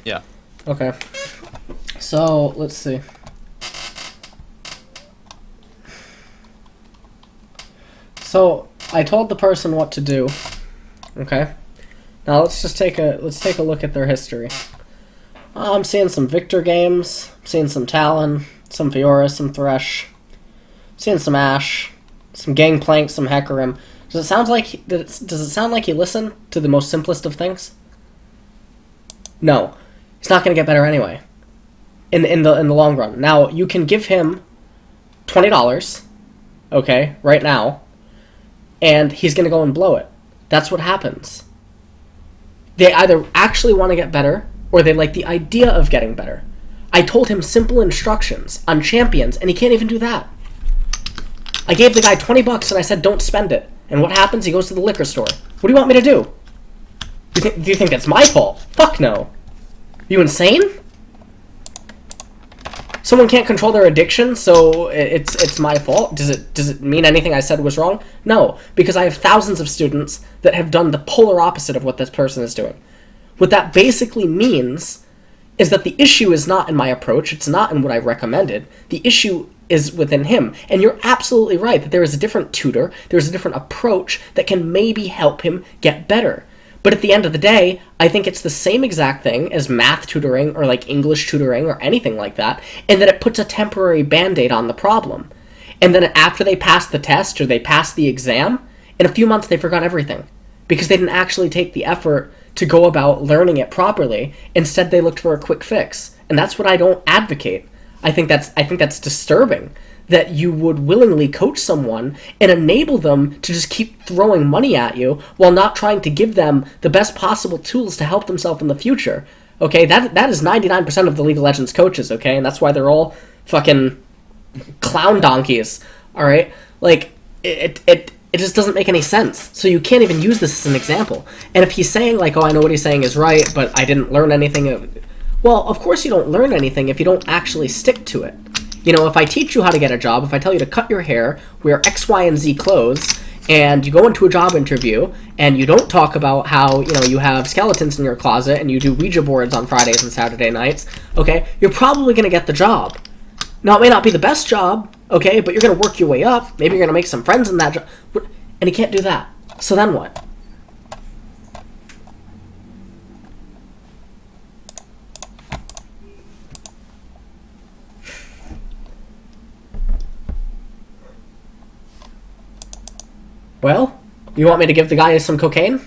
Yeah. Okay. So, let's see. So, I told the person what to do. Okay? Now let's just take a look at their history. I'm seeing some Victor games, I'm seeing some Talon, some Fiora, some Thresh, I'm seeing some Ashe, some Gangplank, some Hecarim. Does it sound like he listened to the most simplest of things? No. He's not going to get better anyway. In the long run. Now, you can give him $20, okay, right now, and he's going to go and blow it. That's what happens. They either actually want to get better, or they like the idea of getting better. I told him simple instructions on champions, and he can't even do that. I gave the guy $20 and I said, don't spend it. And what happens? He goes to the liquor store. What do you want me to do? Do you think that's my fault? Fuck no. You insane? Someone can't control their addiction, so it's my fault? Does it mean anything I said was wrong? No, because I have thousands of students that have done the polar opposite of what this person is doing. What that basically means is that the issue is not in my approach, it's not in what I recommended. The issue is within him. And you're absolutely right that there is a different tutor, there's a different approach that can maybe help him get better. But at the end of the day, I think it's the same exact thing as math tutoring or like English tutoring or anything like that, and that it puts a temporary band-aid on the problem. And then after they pass the test or they pass the exam, in a few months they forgot everything because they didn't actually take the effort to go about learning it properly. Instead, they looked for a quick fix. And that's what I don't advocate. I think that's disturbing that you would willingly coach someone and enable them to just keep throwing money at you while not trying to give them the best possible tools to help themselves in the future. Okay, that is 99% of the League of Legends coaches, okay? And that's why they're all fucking clown donkeys, alright? Like, it just doesn't make any sense. So you can't even use this as an example. And if he's saying, like, oh, I know what he's saying is right, but I didn't learn anything, well, of course you don't learn anything if you don't actually stick to it. You know, if I teach you how to get a job, if I tell you to cut your hair, wear X, Y, and Z clothes, and you go into a job interview, and you don't talk about how, you know, you have skeletons in your closet, and you do Ouija boards on Fridays and Saturday nights, okay, you're probably going to get the job. Now, it may not be the best job, okay, but you're going to work your way up, maybe you're going to make some friends in that job, and he can't do that. So then what? Well, you want me to give the guy some cocaine?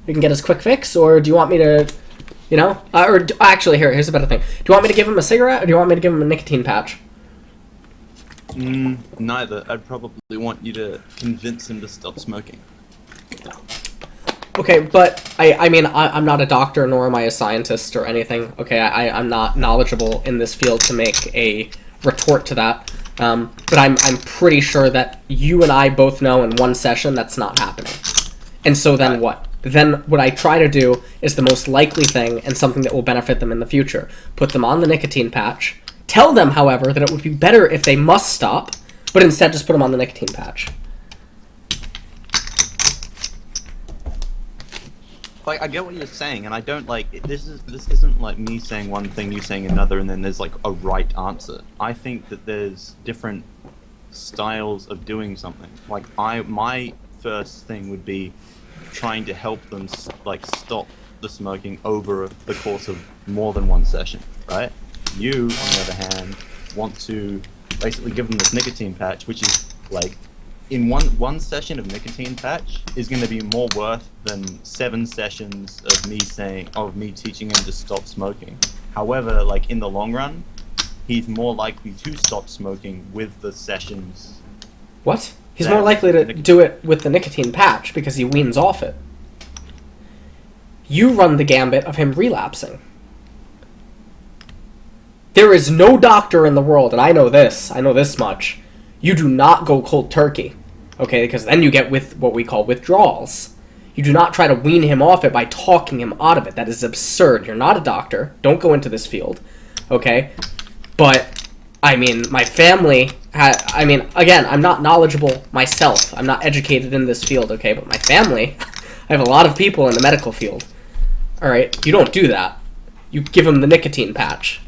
You can get his quick fix, or do you want me to, you know, actually, here's a better thing. Do you want me to give him a cigarette, or do you want me to give him a nicotine patch? Neither. I'd probably want you to convince him to stop smoking. Okay, but I mean, I'm not a doctor, nor am I a scientist or anything. Okay, I'm not knowledgeable in this field to make a retort to that. But I'm pretty sure that you and I both know in one session that's not happening. And so then what? Then what I try to do is the most likely thing and something that will benefit them in the future. Put them on the nicotine patch. Tell them, however, that it would be better if they must stop, but instead just put them on the nicotine patch. Like, I get what you're saying, and I don't like this isn't like me saying one thing, you saying another, and then there's like a right answer. I think that there's different styles of doing something. Like my first thing would be trying to help them like stop the smoking over the course of more than one session, right? You, on the other hand, want to basically give them this nicotine patch, which is like, in one session of nicotine patch is going to be more worth than 7 sessions of me teaching him to stop smoking. However, like in the long run, he's more likely to stop smoking with the sessions What? He's Then more likely to nicotine- do it with the nicotine patch because he weans off it. You run the gambit of him relapsing. There is no doctor in the world, and I know this much. You do not go cold turkey, okay? Because then you get with what we call withdrawals. You do not try to wean him off it by talking him out of it. That is absurd. You're not a doctor. Don't go into this field, okay? But, I mean, my family... again, I'm not knowledgeable myself. I'm not educated in this field, okay? But my family, I have a lot of people in the medical field. Alright, you don't do that. You give them the nicotine patch.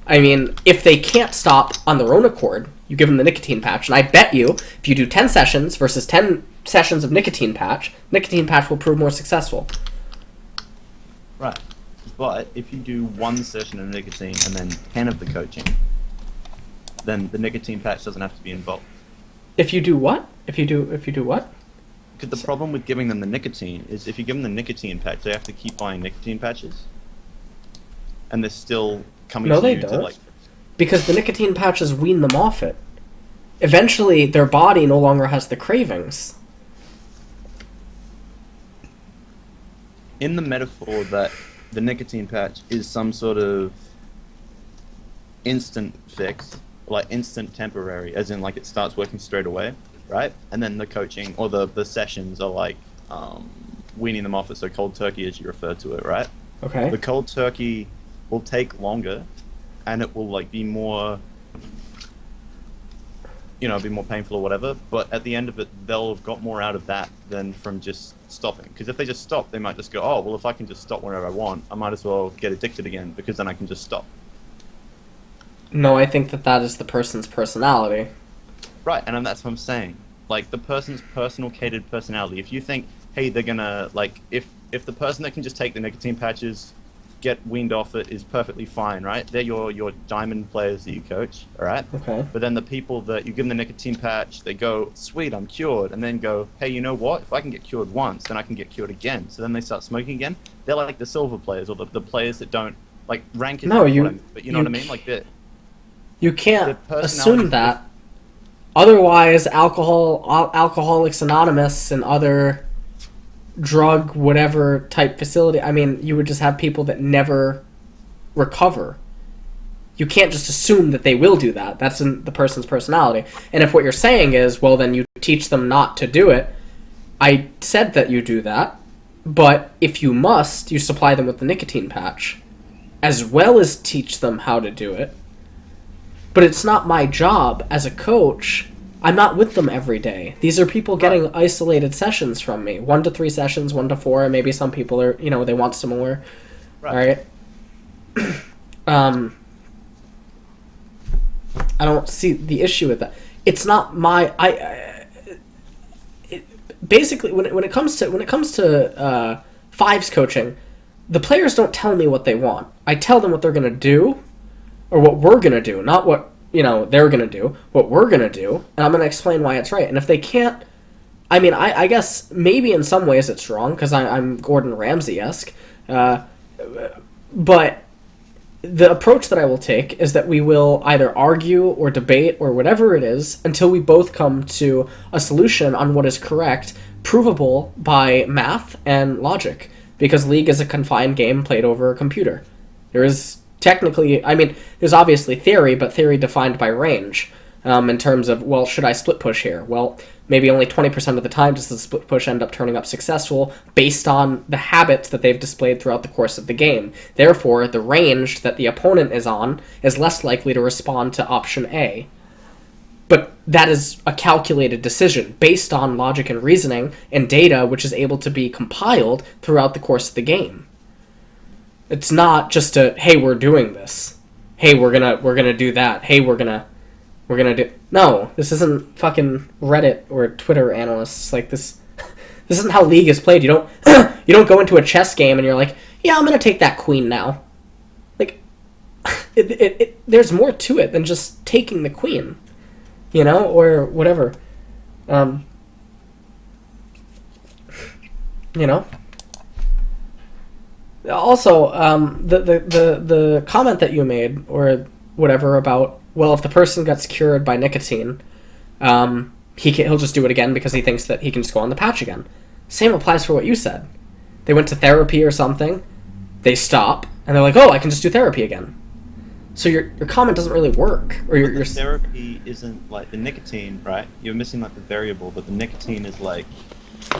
I mean, if they can't stop on their own accord, you give them the nicotine patch. And I bet you, if you do 10 sessions versus 10 sessions of nicotine patch will prove more successful. Right. But if you do 1 session of nicotine and then 10 of the coaching, then the nicotine patch doesn't have to be involved. If you do what? If you do what? Because the problem with giving them the nicotine is if you give them the nicotine patch, they have to keep buying nicotine patches. And they're still coming No, to they you to don't. like... Because the nicotine patches wean them off it. Eventually, their body no longer has the cravings. In the metaphor that the nicotine patch is some sort of instant fix, like instant temporary, as in like it starts working straight away, right? And then the coaching or the sessions are like weaning them off it, so cold turkey as you refer to it, right? Okay. The cold turkey will take longer and it will like be more, you know, be more painful or whatever, but at the end of it they'll have got more out of that than from just stopping. Because if they just stop, they might just go, oh well, if I can just stop whenever I want, I might as well get addicted again because then I can just stop. No, I think that is the person's personality. Right, and that's what I'm saying. Like, the person's personal catered personality. If you think, hey, they're gonna, like, if the person that can just take the nicotine patches, get weaned off it, is perfectly fine, right? They're your diamond players that you coach, alright? Okay. But then the people that you give them the nicotine patch, they go, sweet, I'm cured, and then go, hey, you know what? If I can get cured once, then I can get cured again. So then they start smoking again. They're like the silver players, or the players that don't, like, rank is No, not you- what I mean, but you know what I mean? Like, You can't The personality assume that. Otherwise, Alcoholics Anonymous and other drug whatever type facility, I mean, you would just have people that never recover. You can't just assume that they will do that. That's in the person's personality. And if what you're saying is, well, then you teach them not to do it, I said that you do that, but if you must, you supply them with the nicotine patch, as well as teach them how to do it. But it's not my job as a coach. I'm not with them every day. These are people getting isolated sessions from me. 1 to 3 sessions, 1 to 4, and maybe some people are, you know, they want some more. Right. Alright? I don't see the issue with that. It's not my... basically, when it comes to fives coaching, the players don't tell me what they want. I tell them what they're going to do, or what we're going to do, not what, you know, they're going to do, what we're going to do, and I'm going to explain why it's right. And if they can't, I mean, I guess maybe in some ways it's wrong, because I'm Gordon Ramsay-esque, but the approach that I will take is that we will either argue or debate or whatever it is until we both come to a solution on what is correct, provable by math and logic, because League is a confined game played over a computer. There is technically, I mean, there's obviously theory, but theory defined by range, in terms of, well, should I split push here? Well, maybe only 20% of the time does the split push end up turning up successful based on the habits that they've displayed throughout the course of the game. Therefore, the range that the opponent is on is less likely to respond to option A. But that is a calculated decision based on logic and reasoning and data which is able to be compiled throughout the course of the game. It's not just a, hey, we're doing this. Hey, we're gonna do that. Hey, we're gonna do... No, this isn't fucking Reddit or Twitter analysts. Like, this isn't how League is played. You don't you don't go into a chess game and you're like, yeah, I'm gonna take that queen now. Like, there's more to it than just taking the queen, you know, or whatever. You know. Also, the comment that you made, or whatever, about, well, if the person gets cured by nicotine, he'll just do it again because he thinks that he can just go on the patch again. Same applies for what you said. They went to therapy or something, they stop, and they're like, oh, I can just do therapy again. So your comment doesn't really work. Or your therapy isn't like the nicotine, right? You're missing like the variable, but the nicotine is like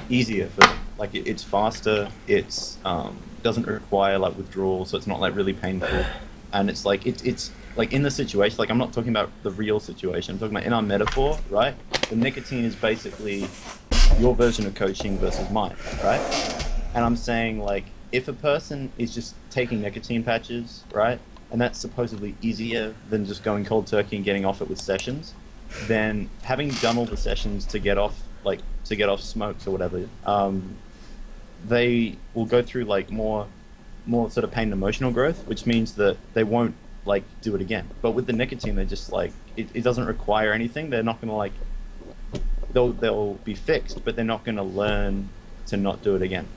easier for them. Like it's faster, it's doesn't require like withdrawal, so it's not like really painful. And it's like it's like in the situation, like I'm not talking about the real situation, I'm talking about in our metaphor, right? The nicotine is basically your version of coaching versus mine, right? And I'm saying like if a person is just taking nicotine patches, right? And that's supposedly easier than just going cold turkey and getting off it with sessions, then having done all the sessions to get off smokes or whatever, they will go through like more sort of pain and emotional growth, which means that they won't like do it again. But with the nicotine, they're just like it doesn't require anything. They're not gonna like they'll be fixed, but they're not gonna learn to not do it again.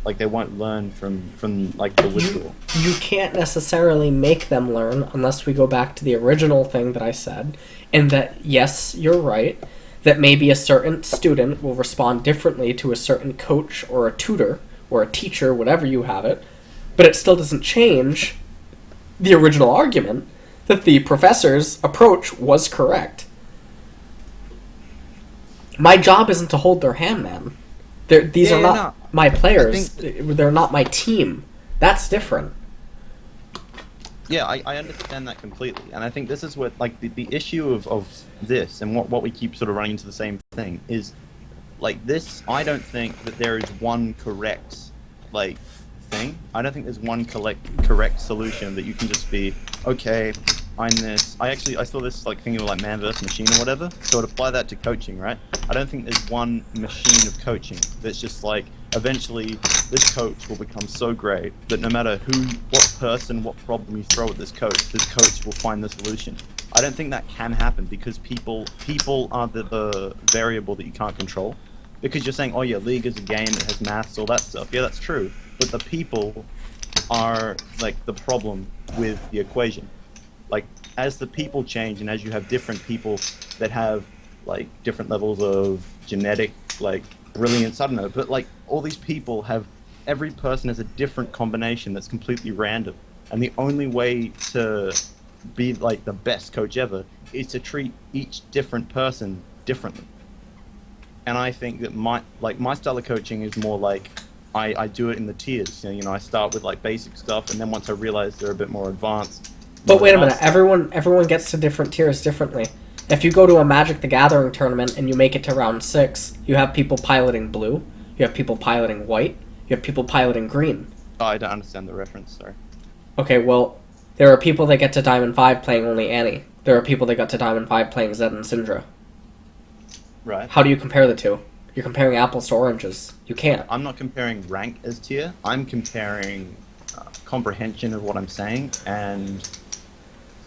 Like they won't learn from like the withdrawal. You can't necessarily make them learn unless we go back to the original thing that I said, and that yes, you're right, that maybe a certain student will respond differently to a certain coach or a tutor or a teacher, whatever you have it, but it still doesn't change the original argument that the professor's approach was correct. My job isn't to hold their hand, man. These are not my players. They're not my team. That's different. Yeah, I understand that completely. And I think this is what, like, the issue of this and what we keep sort of running into the same thing is, like, this, I don't think that there is one correct, like, thing. I don't think there's one correct solution that you can just be, okay, I'm this. I saw this, like, thing of, like, man versus machine or whatever. So I'd apply that to coaching, right? I don't think there's one machine of coaching that's just, like, eventually this coach will become so great that no matter what person, what problem you throw at this coach will find the solution. I don't think that can happen because people are the variable that you can't control. Because you're saying, oh yeah, League is a game, it has maths, all that stuff. Yeah, that's true. But the people are, like, the problem with the equation. Like, as the people change and as you have different people that have, like, different levels of genetic, like, brilliance, I don't know, but, like, all these people every person has a different combination that's completely random. And the only way to be, like, the best coach ever is to treat each different person differently. And I think that my style of coaching is more like, I do it in the tiers. You know, I start with, like, basic stuff, and then once I realize they're a bit more advanced. But wait a minute, everyone gets to different tiers differently. If you go to a Magic the Gathering tournament and you make it to round 6, you have people piloting blue, you have people piloting white, you have people piloting green. Oh, I don't understand the reference, sorry. Okay, well, there are people that get to Diamond 5 playing only Annie. There are people that got to Diamond 5 playing Zed and Syndra. Right. How do you compare the two? You're comparing apples to oranges. You can't. I'm not comparing rank as tier. I'm comparing comprehension of what I'm saying and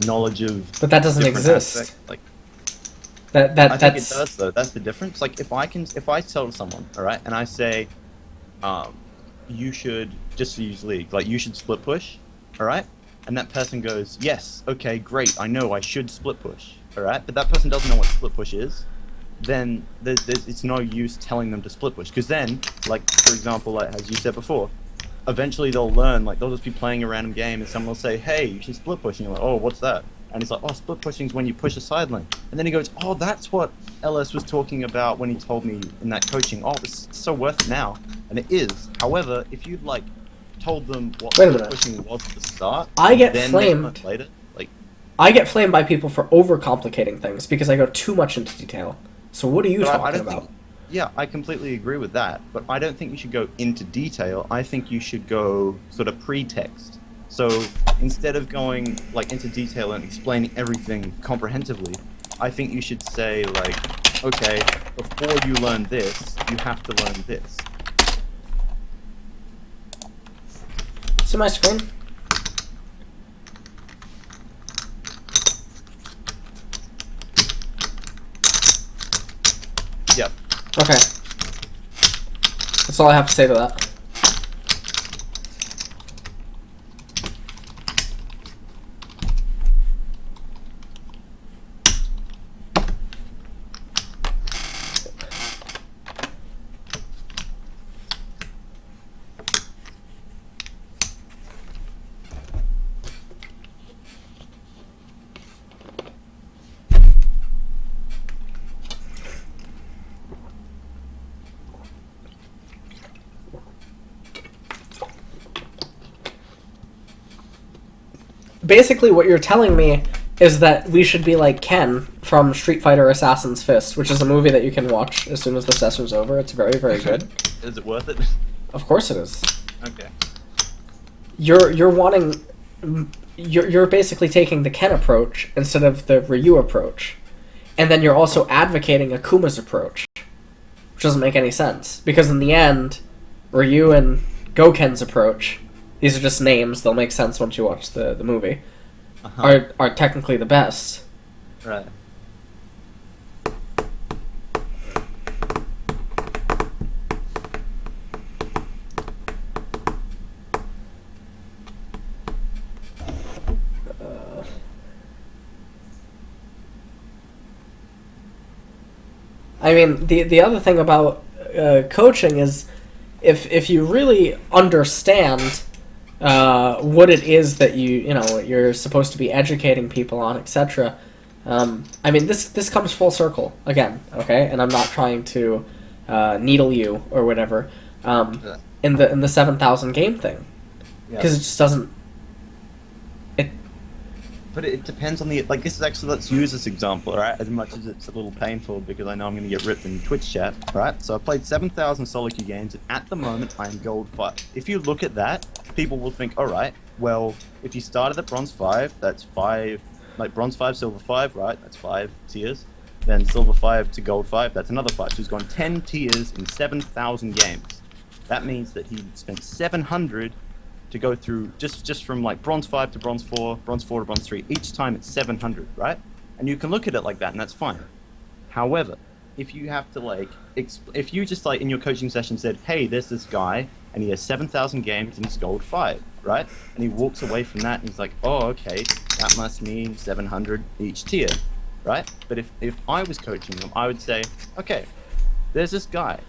knowledge of. But that doesn't exist. Aspects. Like, I think it does though. That's the difference. Like if I tell someone, all right, and I say, you should just use League, like you should split push, all right, and that person goes, yes, okay, great, I know I should split push, all right, but that person doesn't know what split push is. Then it's no use telling them to split push, because then, like, for example, like, as you said before, eventually they'll learn, like, they'll just be playing a random game and someone will say, hey, you should split push, and you're like, oh, what's that? And he's like, oh, split pushing is when you push a side lane. And then he goes, oh, that's what LS was talking about when he told me in that coaching. Oh, it's so worth it now. And it is. However, if you'd, like, told them what split pushing was at the start, I get flamed. Later, like, I get flamed by people for overcomplicating things because I go too much into detail. So what are you talking about? Yeah, I completely agree with that, but I don't think you should go into detail. I think you should go sort of pretext. So instead of going, like, into detail and explaining everything comprehensively, I think you should say, like, okay, before you learn this, you have to learn this. See my screen? Yep. Okay. That's all I have to say to that. basically what you're telling me is that we should be like Ken from Street Fighter Assassin's Fist, which is a movie that you can watch as soon as the session's over. It's very, very good. Is it worth it? Of course it is. Okay. You're wanting... You're basically taking the Ken approach instead of the Ryu approach. And then you're also advocating Akuma's approach, which doesn't make any sense. Because in the end, Ryu and Goken's approach, these are just names, they'll make sense once you watch the movie, are technically the best. Right. I mean, the other thing about coaching is if you really understand what it is that you're supposed to be educating people on, etc. I mean, this comes full circle again, okay? And I'm not trying to needle you or whatever in the 7,000 game thing, because it just doesn't. But it depends on the, like, this is actually, let's use this example, right? As much as it's a little painful because I know I'm going to get ripped in Twitch chat, right? So I've played 7,000 solo queue games, and at the moment I'm gold 5. If you look at that, people will think, alright, well, if you started at bronze 5, that's 5, like bronze 5, silver 5, right? That's 5 tiers. Then silver 5 to gold 5, that's another 5. So he's gone 10 tiers in 7,000 games. That means that he spent 700 to go through just from like bronze 5 to bronze 4, bronze 4 to bronze 3. Each time it's 700, right? And you can look at it like that, and that's fine. However, if you have to like, if you just like in your coaching session said, hey, there's this guy, and he has 7,000 games and he's gold 5, right? And he walks away from that and he's like, oh, okay, that must mean 700 each tier, right? But if I was coaching them, I would say, okay, there's this guy.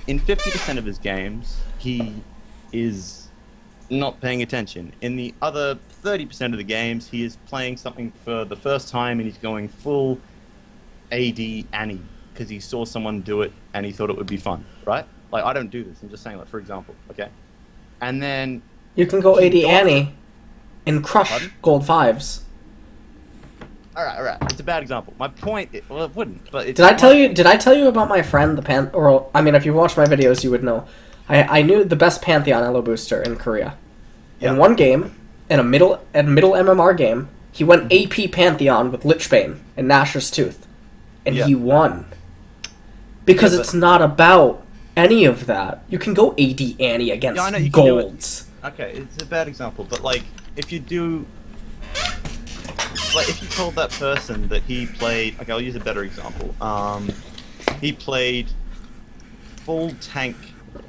In 50% of his games, he is not paying attention. In the other 30% of the games, he is playing something for the first time and he's going full AD Annie because he saw someone do it and he thought it would be fun, right? Like, I don't do this. I'm just saying, like, for example, okay? And then you can go AD Annie and crush gold 5s. Alright. It's a bad example. My point, well, it wouldn't, but it's... Did I tell you about my friend, the or, I mean, if you watched my videos, you would know. I knew the best Pantheon Elo booster in Korea. In one game, in a middle MMR game, he went AP Pantheon with Lichbane and Nashor's Tooth. And he won. Because it's not about any of that. You can go AD Annie against golds. Okay, it's a bad example, but like, if you do... Like, if you told that person that he played... Okay, I'll use a better example. He played full tank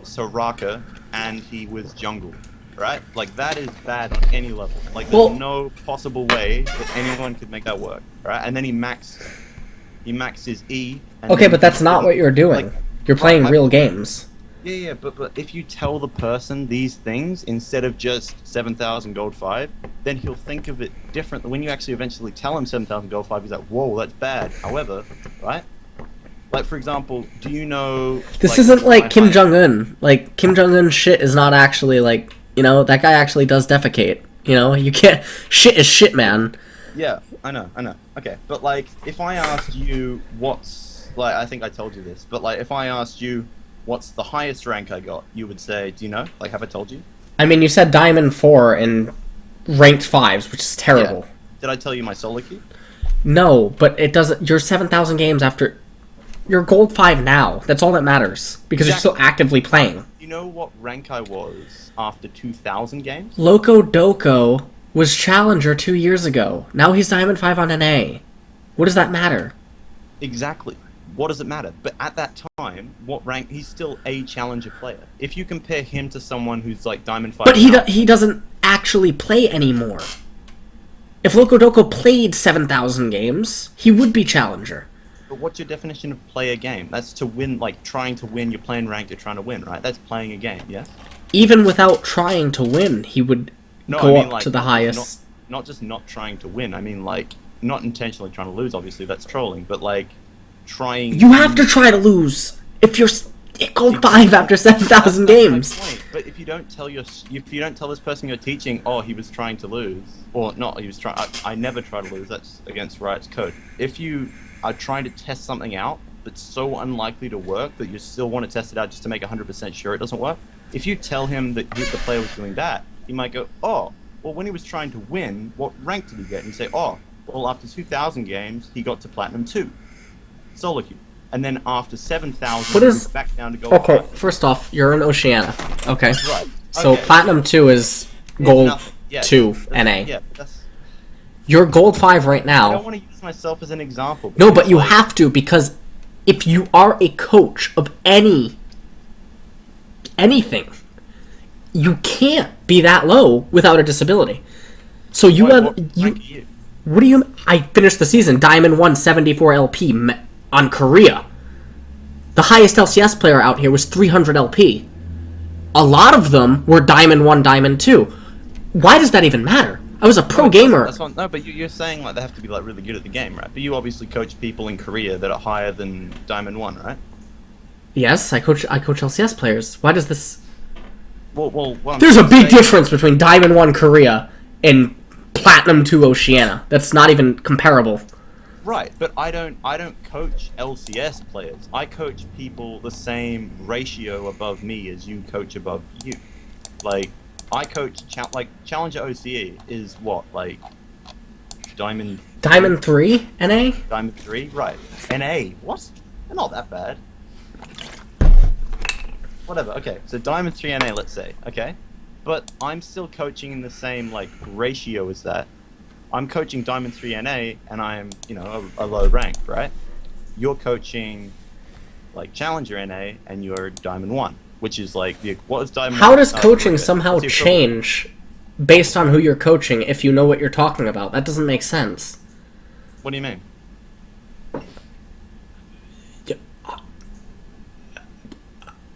Soraka, and he was jungle. Right? Like, that is bad on any level. Like, there's no possible way that anyone could make that work. Right? And then he maxed his E. Okay, but that's not what you're doing. Like, you're playing real games. Yeah, but if you tell the person these things instead of just 7,000 gold 5, then he'll think of it differently. When you actually eventually tell him 7,000 gold 5, he's like, whoa, that's bad. However, right? Like, for example, do you know... This isn't like Kim Jong-un. Like, Kim Jong-un shit is not actually, like... You know, that guy actually does defecate. You know, you can't... Shit is shit, man. Yeah, I know. Okay, but, like, if I asked you what's... Like, I think I told you this, but, like, if I asked you what's the highest rank I got, you would say, do you know? Like, have I told you? I mean, you said Diamond 4 in ranked 5s, which is terrible. Yeah. Did I tell you my solo queue? No, but it doesn't... You're 7,000 games after... You're gold 5 now. That's all that matters. Because you're still actively playing. You know what rank I was after 2,000 games? Loco Doco was Challenger 2 years ago. Now he's Diamond 5 on NA. What does that matter? Exactly. What does it matter? But at that time, what rank... He's still a Challenger player. If you compare him to someone who's like Diamond 5... But he doesn't actually play anymore. If Loco Doco played 7,000 games, he would be Challenger. But what's your definition of play a game? That's to win, like, trying to win. You're playing ranked, you're trying to win, right? That's playing a game, yes? Even without trying to win, he would go up to the highest... Not just not trying to win, I mean, like, not intentionally trying to lose, obviously, that's trolling, but, like, trying... You have to try to lose! If you're... Gold 5 after 7,000 games. That's my point. But if you don't tell this person you're teaching, oh, he was trying to lose, or not, he was trying. I never try to lose. That's against Riot's code. If you are trying to test something out that's so unlikely to work that you still want to test it out just to make 100% sure it doesn't work, if you tell him that the player was doing that, he might go, oh, well, when he was trying to win, what rank did he get? And you say, oh, well, after 2,000 games, he got to Platinum 2. Solo queue. And then after 7,000, he moved back down to Gold 5. Okay, first off, you're in Oceania. Okay. Right. So Okay. Platinum 2 is Gold 2 NA. Yeah, but that's... You're Gold 5 right now. I don't want to use myself as an example. No, but you have to, because if you are a coach of anything, you can't be that low without a disability. So you What rank are you? What do you? I finished the season Diamond 1 74 LP on Korea. The highest LCS player out here was 300 LP. A lot of them were Diamond 1, Diamond 2. Why does that even matter? I was a pro gamer. No, but you're saying like they have to be like really good at the game, right? But you obviously coach people in Korea that are higher than Diamond 1, right? Yes, I coach LCS players. Why does this? Well, There's a big difference between Diamond 1 Korea and Platinum 2 Oceania. That's not even comparable. Right, but I don't coach LCS players. I coach people the same ratio above me as you coach above you. Like, I coach Challenger OCE is what, like Diamond 3 NA? Diamond 3, right? NA, what? They're not that bad. Whatever. Okay, so Diamond 3 NA, let's say. Okay, but I'm still coaching in the same like ratio as that. I'm coaching Diamond 3 NA, and I'm, you know, a low rank, right? You're coaching, like, Challenger NA, and you're Diamond 1, which is like, what is Diamond 1? How does coaching somehow change based on who you're coaching if you know what you're talking about? That doesn't make sense. What do you mean?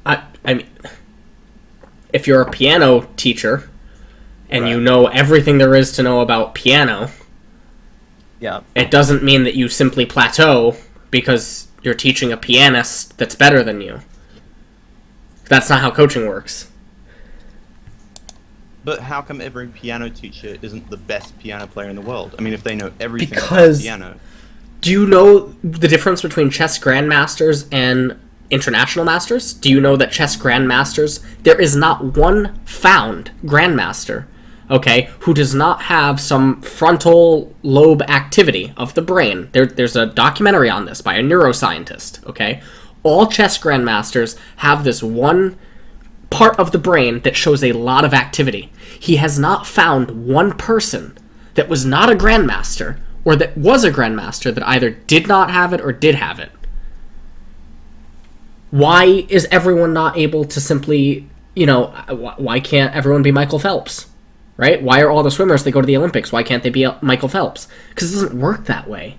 I mean, if you're a piano teacher, and you know everything there is to know about piano, yeah, it doesn't mean that you simply plateau because you're teaching a pianist that's better than you. That's not how coaching works. But how come every piano teacher isn't the best piano player in the world? I mean, if they know everything Because about piano. Do you know the difference between chess grandmasters and international masters? Do you know that chess grandmasters, there is not one found grandmaster, okay, who does not have some frontal lobe activity of the brain? There's a documentary on this by a neuroscientist, okay? All chess grandmasters have this one part of the brain that shows a lot of activity. He has not found one person that was not a grandmaster or that was a grandmaster that either did not have it or did have it. Why is everyone not able to simply, you know, why can't everyone be Michael Phelps, right? Why are all the swimmers that go to the Olympics, why can't they be Michael Phelps? Because it doesn't work that way.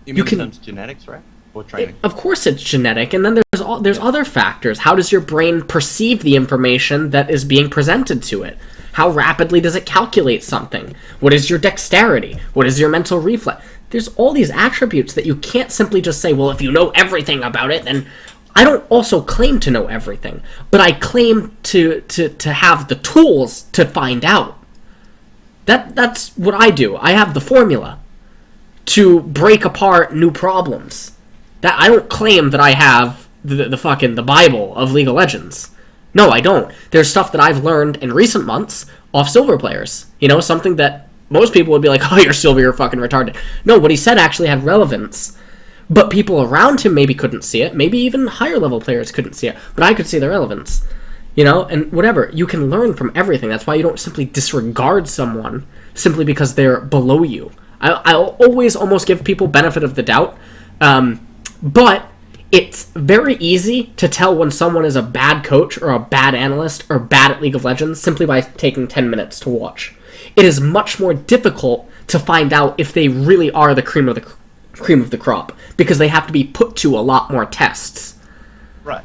You mean in terms of genetics, right? Or training? Of course it's genetic, and then there's other factors. How does your brain perceive the information that is being presented to it? How rapidly does it calculate something? What is your dexterity? What is your mental reflex? There's all these attributes that you can't simply just say, well, if you know everything about it, then... I don't also claim to know everything, but I claim to have the tools to find out. That's what I do. I have the formula to break apart new problems. That I don't claim that I have the Bible of League of Legends. No, I don't. There's stuff that I've learned in recent months off Silver players. You know, something that most people would be like, oh, you're Silver, you're fucking retarded. No, what he said actually had relevance. But people around him maybe couldn't see it. Maybe even higher level players couldn't see it. But I could see the relevance. You know, and whatever. You can learn from everything. That's why you don't simply disregard someone simply because they're below you. I'll always almost give people benefit of the doubt. But it's very easy to tell when someone is a bad coach or a bad analyst or bad at League of Legends simply by taking 10 minutes to watch. It is much more difficult to find out if they really are the cream of the crop, because they have to be put to a lot more tests. Right.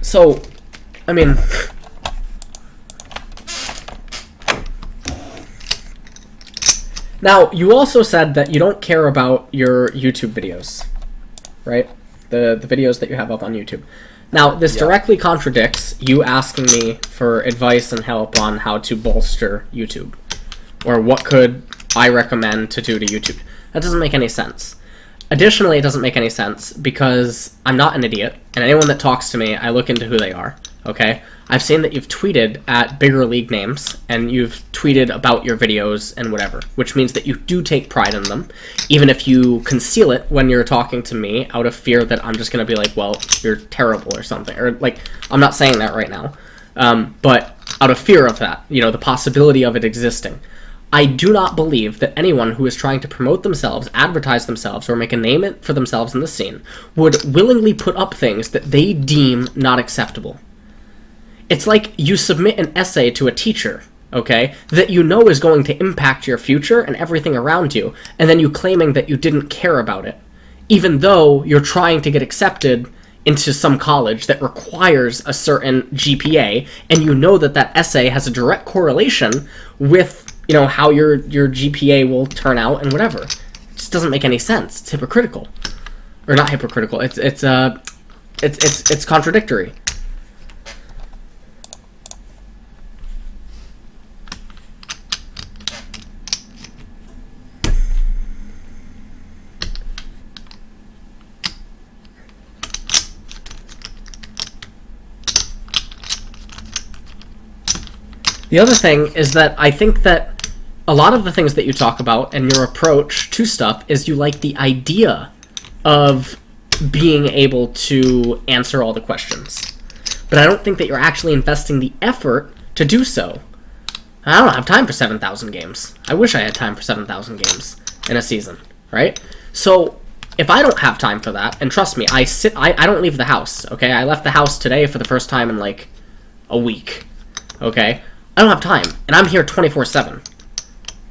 So, I mean, Now, you also said that you don't care about your YouTube videos, right? The videos that you have up on YouTube. Now, this directly contradicts you asking me for advice and help on how to bolster YouTube. Or what could I recommend to do to YouTube. That doesn't make any sense. Additionally, it doesn't make any sense because I'm not an idiot, and anyone that talks to me, I look into who they are, okay? I've seen that you've tweeted at bigger league names, and you've tweeted about your videos and whatever, which means that you do take pride in them, even if you conceal it when you're talking to me out of fear that I'm just going to be like, well, you're terrible or something. Or, like, I'm not saying that right now, but out of fear of that, you know, the possibility of it existing. I do not believe that anyone who is trying to promote themselves, advertise themselves, or make a name for themselves in the scene would willingly put up things that they deem not acceptable. It's like you submit an essay to a teacher, okay, that you know is going to impact your future and everything around you, and then you claiming that you didn't care about it, even though you're trying to get accepted into some college that requires a certain GPA, and you know that that essay has a direct correlation with, you know, how your GPA will turn out and whatever. It just doesn't make any sense. It's hypocritical, or not hypocritical. It's contradictory. The other thing is that I think that a lot of the things that you talk about and your approach to stuff is you like the idea of being able to answer all the questions. But I don't think that you're actually investing the effort to do so. I don't have time for 7,000 games. I wish I had time for 7,000 games in a season, right? So if I don't have time for that, and trust me, I don't leave the house, okay? I left the house today for the first time in like a week, okay? I don't have time, and I'm here 24/7.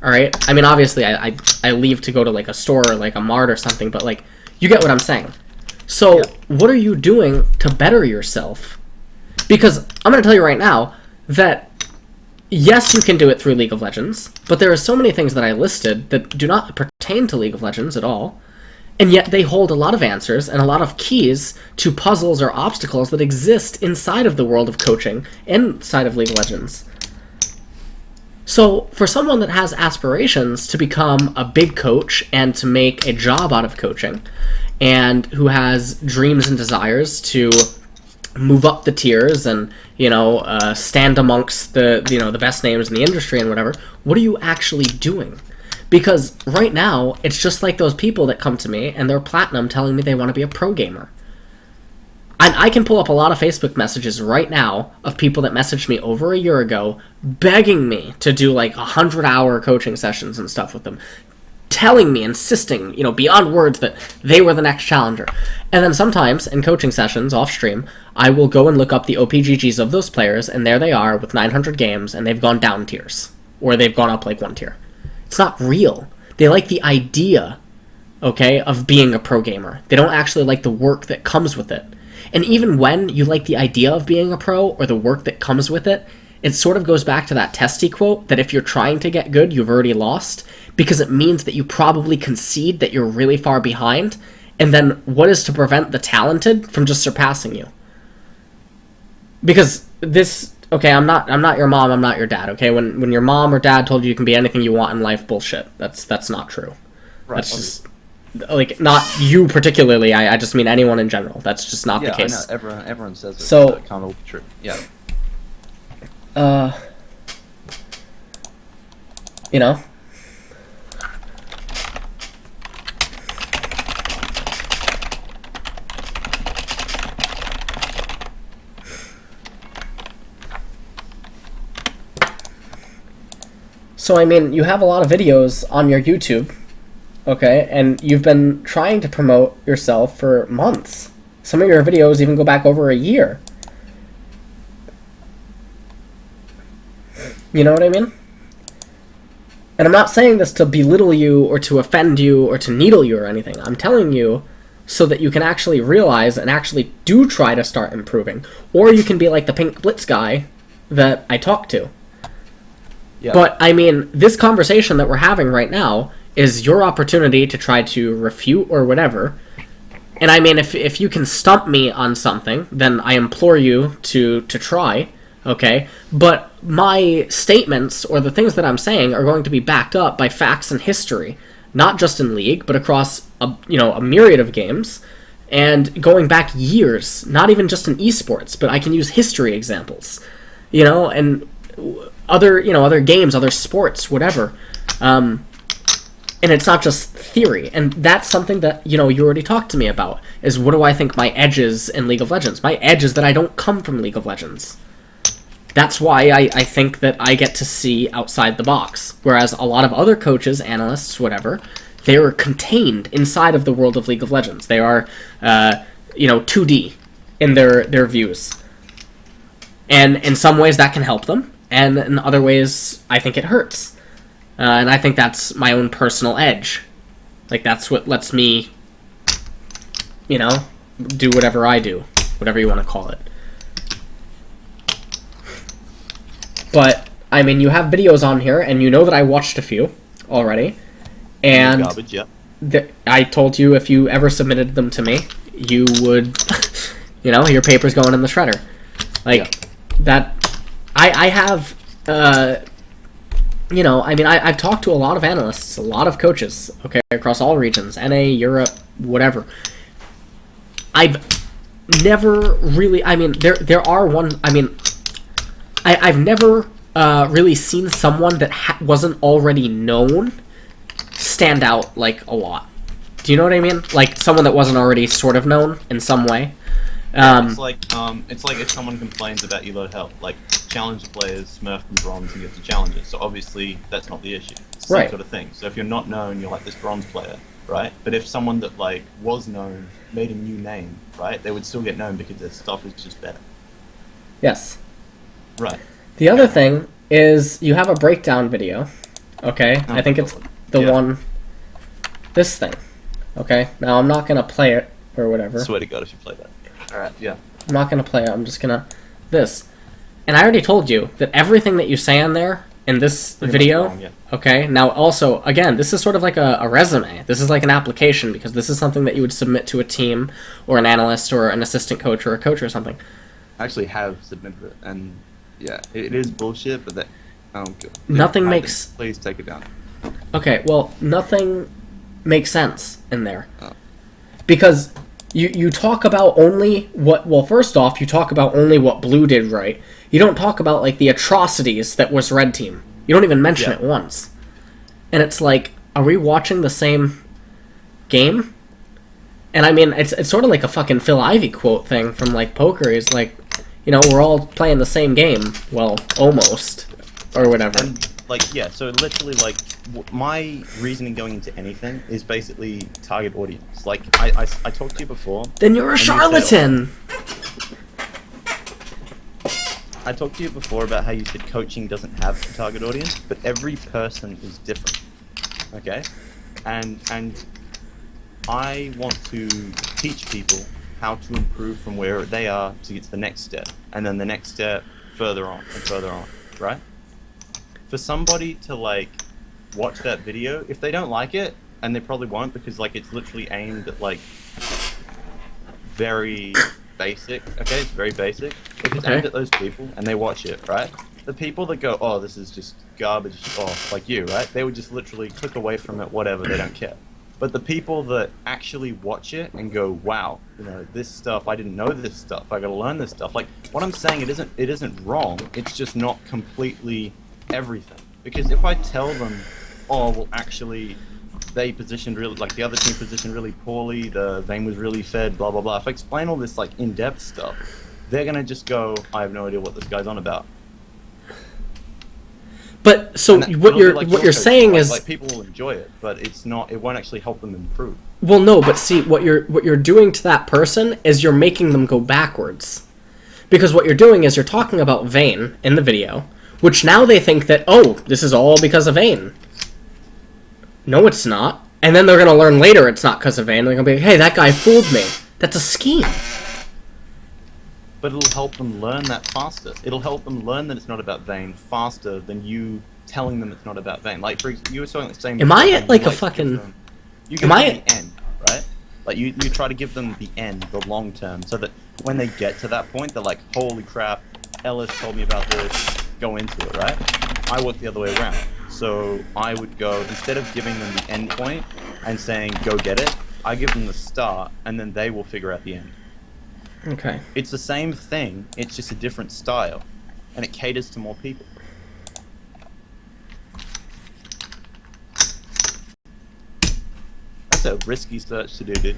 All right? I mean, obviously, I leave to go to, like, a store or, like, a mart or something, but, like, you get what I'm saying. So, what are you doing to better yourself? Because I'm going to tell you right now that, yes, you can do it through League of Legends, but there are so many things that I listed that do not pertain to League of Legends at all, and yet they hold a lot of answers and a lot of keys to puzzles or obstacles that exist inside of the world of coaching, inside of League of Legends. So, for someone that has aspirations to become a big coach and to make a job out of coaching, and who has dreams and desires to move up the tiers and, you know, stand amongst the, you know, the best names in the industry and whatever, what are you actually doing? Because right now, it's just like those people that come to me and they're platinum telling me they want to be a pro gamer. I can pull up a lot of Facebook messages right now of people that messaged me over a year ago begging me to do like 100-hour coaching sessions and stuff with them, telling me, insisting, you know, beyond words that they were the next challenger. And then sometimes in coaching sessions off stream, I will go and look up the OPGGs of those players, and there they are with 900 games, and they've gone down tiers, or they've gone up like one tier. It's not real. They like the idea, okay, of being a pro gamer. They don't actually like the work that comes with it. And even when you like the idea of being a pro or the work that comes with it, it sort of goes back to that testy quote that if you're trying to get good, you've already lost, because it means that you probably concede that you're really far behind, and then what is to prevent the talented from just surpassing you? Because this, okay, I'm not your mom, I'm not your dad, okay? When your mom or dad told you can be anything you want in life, bullshit. That's not true. Right. That's just, like, not you particularly, I just mean anyone in general. That's just not the case. I know. Everyone says it, so, but it can't all be true. Yeah. You know? So, I mean, you have a lot of videos on your YouTube, okay, and you've been trying to promote yourself for months. Some of your videos even go back over a year. You know what I mean? And I'm not saying this to belittle you or to offend you or to needle you or anything. I'm telling you so that you can actually realize and actually do try to start improving. Or you can be like the Pink Blitz guy that I talked to. Yeah. But, I mean, this conversation that we're having right now is your opportunity to try to refute or whatever. And, I mean, if you can stump me on something, then I implore you to try, okay? But my statements, or the things that I'm saying, are going to be backed up by facts and history. Not just in League, but across, a myriad of games. And going back years, not even just in esports, but I can use history examples. And other games, other sports, whatever. And it's not just theory. And that's something that, you already talked to me about, is what do I think my edge is in League of Legends? My edge is that I don't come from League of Legends. That's why I think that I get to see outside the box. Whereas a lot of other coaches, analysts, whatever, they are contained inside of the world of League of Legends. They are, 2D in their views. And in some ways that can help them, and in other ways I think it hurts. And I think that's my own personal edge. Like, that's what lets me, do whatever I do. Whatever you want to call it. But, I mean, you have videos on here, and you know that I watched a few already. And garbage, yeah. I told you if you ever submitted them to me, you would, your paper's going in the shredder. Like, that, I have, I've talked to a lot of analysts, a lot of coaches, okay, across all regions, NA, Europe, whatever. I've never really, there are one, I've never really seen someone that wasn't already known stand out, like, a lot. Do you know what I mean? Like, someone that wasn't already sort of known in some way. It's like if someone complains about elo help, like challenger players smurf from bronze and get to challenger. So obviously that's not the issue. It's the same sort of thing. So if you're not known, you're like this bronze player, right? But if someone that like was known made a new name, right, they would still get known because their stuff is just better. Yes. Right. The other thing is you have a breakdown video. Okay, I think it's the one. This thing. Okay, now I'm not gonna play it or whatever. I swear to God, if you play that. Alright, yeah. I'm not gonna play it, I'm just gonna... This. And I already told you that everything that you say on there, in this video... Wrong, yeah. Okay, now also, again, this is sort of like a resume. This is like an application, because this is something that you would submit to a team, or an analyst, or an assistant coach, or a coach or something. I actually have submitted it, and yeah, it is bullshit, but that... Oh, good. Nothing makes... Please take it down. Okay, well, nothing makes sense in there. Oh. Because... You talk about only what... Well, first off, you talk about only what Blue did right. You don't talk about, like, the atrocities that was Red Team. You don't even mention it once. And it's like, are we watching the same game? And I mean, it's sort of like a fucking Phil Ivey quote thing from, like, poker. He's like, we're all playing the same game. Well, almost. Or whatever. And, like, yeah, so literally, like, my reasoning going into anything is basically target audience. Like, I talked to you before. Then you're a charlatan! I talked to you before about how you said coaching doesn't have a target audience, but every person is different. Okay? And I want to teach people how to improve from where they are to get to the next step, and then the next step further on and further on, right? For somebody to, like, watch that video, if they don't like it, and they probably won't because, like, it's literally aimed at, like, very basic, okay, it's very basic. If it's aimed at those people, and they watch it, right, the people that go, oh, this is just garbage, oh, like you, right, they would just literally click away from it, whatever, they don't care. But the people that actually watch it and go, wow, this stuff, I didn't know this stuff, I gotta learn this stuff, like, what I'm saying, it isn't wrong, it's just not completely everything. Because if I tell them, oh, well, actually, they positioned really, like, the other team positioned really poorly, the vein was really fed, blah, blah, blah. If I explain all this, like, in-depth stuff, they're gonna just go, I have no idea what this guy's on about. But, so, what you're saying is... Like, people will enjoy it, but it's not, it won't actually help them improve. Well, no, but see, what you're doing to that person is you're making them go backwards. Because what you're doing is you're talking about Vayne in the video, which now they think that, oh, this is all because of Vayne. No, it's not. And then they're going to learn later it's not because of Vayne. They're going to be like, hey, that guy fooled me. That's a scheme. but it'll help them learn that faster. It'll help them learn that it's not about Vayne faster than you telling them it's not about Vayne. Like, for example, you were saying the same. Am I at like a fucking? You give them the end, right? Like you try to give them the end, the long term, so that when they get to that point, they're like, holy crap, Ellis told me about this, go into it, right? I work the other way around. So I would go, instead of giving them the end point and saying, go get it, I give them the start, and then they will figure out the end. Okay. It's the same thing, it's just a different style, and it caters to more people. That's a risky search to do, dude.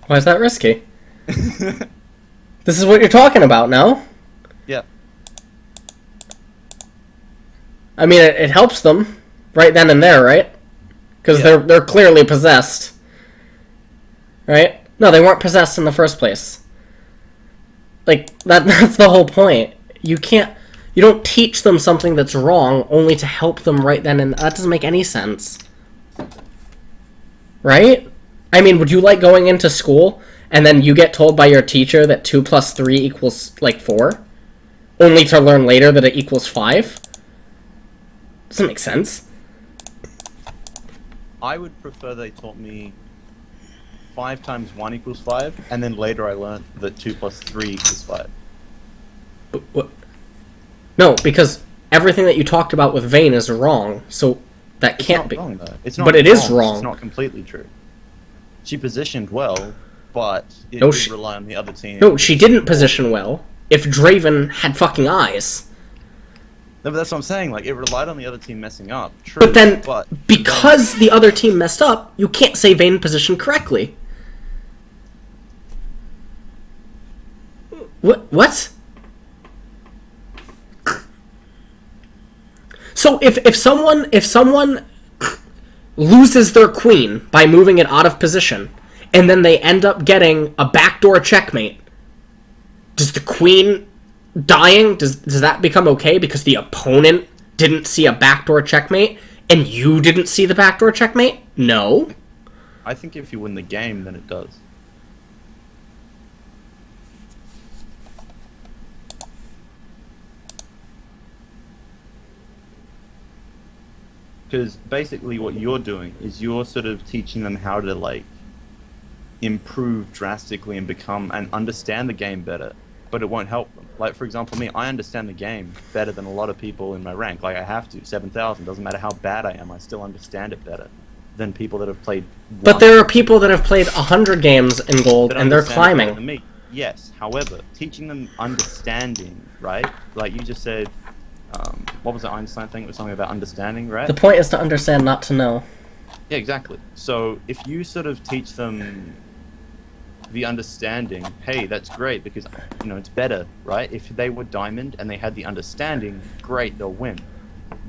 Why is that risky? This is what you're talking about, no? Yeah. I mean, it helps them right then and there, right? Because they're clearly possessed, right? No, they weren't possessed in the first place. Like that's the whole point. You don't teach them something that's wrong only to help them right then, and that doesn't make any sense, right? I mean, would you like going into school and then you get told by your teacher that 2 + 3 equals like 4, only to learn later that it equals 5? Doesn't make sense. I would prefer they taught me 5 × 1 = 5, and then later I learned that 2 + 3 = 5. But what? No, because everything that you talked about with Vayne is wrong, so that can't be. It's not wrong, though. It's not But it is wrong. It's not completely true. She positioned well, but it No, did she- rely on the other team. No, she didn't position well. If Draven had fucking eyes. No, but that's what I'm saying. Like, it relied on the other team messing up. True, But then, but because the other team messed up, you can't say Vayne positioned correctly. What? So if someone loses their queen by moving it out of position, and then they end up getting a backdoor checkmate, does the queen dying, does that become okay because the opponent didn't see a backdoor checkmate and you didn't see the backdoor checkmate? No. I think if you win the game, then it does. Because basically what you're doing is you're sort of teaching them how to, like, improve drastically and become and understand the game better, but it won't help them. Like, for example, me, I understand the game better than a lot of people in my rank. Like, I have to. 7,000, doesn't matter how bad I am, I still understand it better than people that have played But one. there are people that have played 100 games in gold, that and they're understand it better than climbing. me. Yes, however, teaching them understanding, right? Like you just said, what was the Einstein thing? It was something about understanding, right? The point is to understand, not to know. Yeah, exactly. So if you sort of teach them the understanding, hey, that's great because, you know, it's better, right? If they were diamond and they had the understanding, great, they'll win.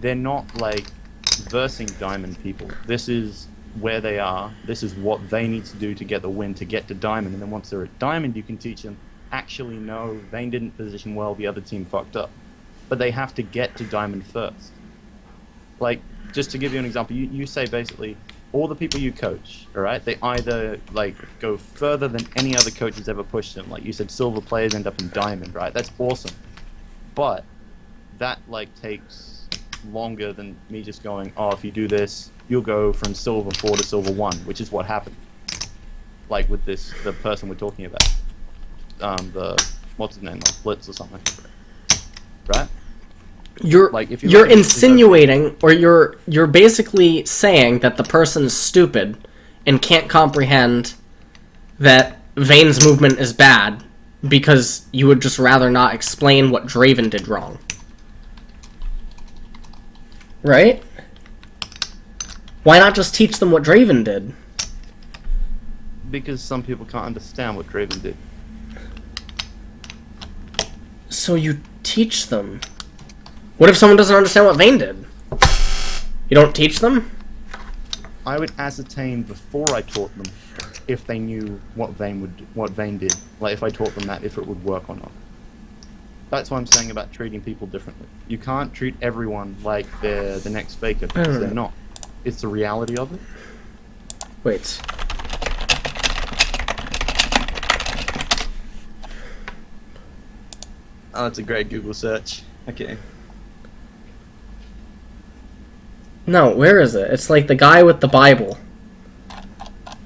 They're not like versing diamond people. This is where they are. This is what they need to do to get the win, to get to diamond. And then once they're at diamond, you can teach them, actually, no, they didn't position well, the other team fucked up. But they have to get to diamond first. Like, just to give you an example, you say basically, all the people you coach, all right, they either like go further than any other coach has ever pushed them. Like you said, silver players end up in diamond, right? That's awesome. But that like takes longer than me just going, oh, if you do this, you'll go from silver 4 to silver 1, which is what happened. Like with this, the person we're talking about, what's his name, like Blitz or something, right? You're Like, if you're look at- insinuating, or you're basically saying that the person is stupid and can't comprehend that Vayne's movement is bad because you would just rather not explain what Draven did wrong. Right? Why not just teach them what Draven did? Because some people can't understand what Draven did. So you teach them. What if someone doesn't understand what Vayne did? You don't teach them? I would ascertain before I taught them if they knew what Vayne did. Like if I taught them that, if it would work or not. That's what I'm saying about treating people differently. You can't treat everyone like they're the next faker because they're not. It's the reality of it. Wait. Oh, that's a great Google search. Okay. No, where is it? It's like the guy with the Bible.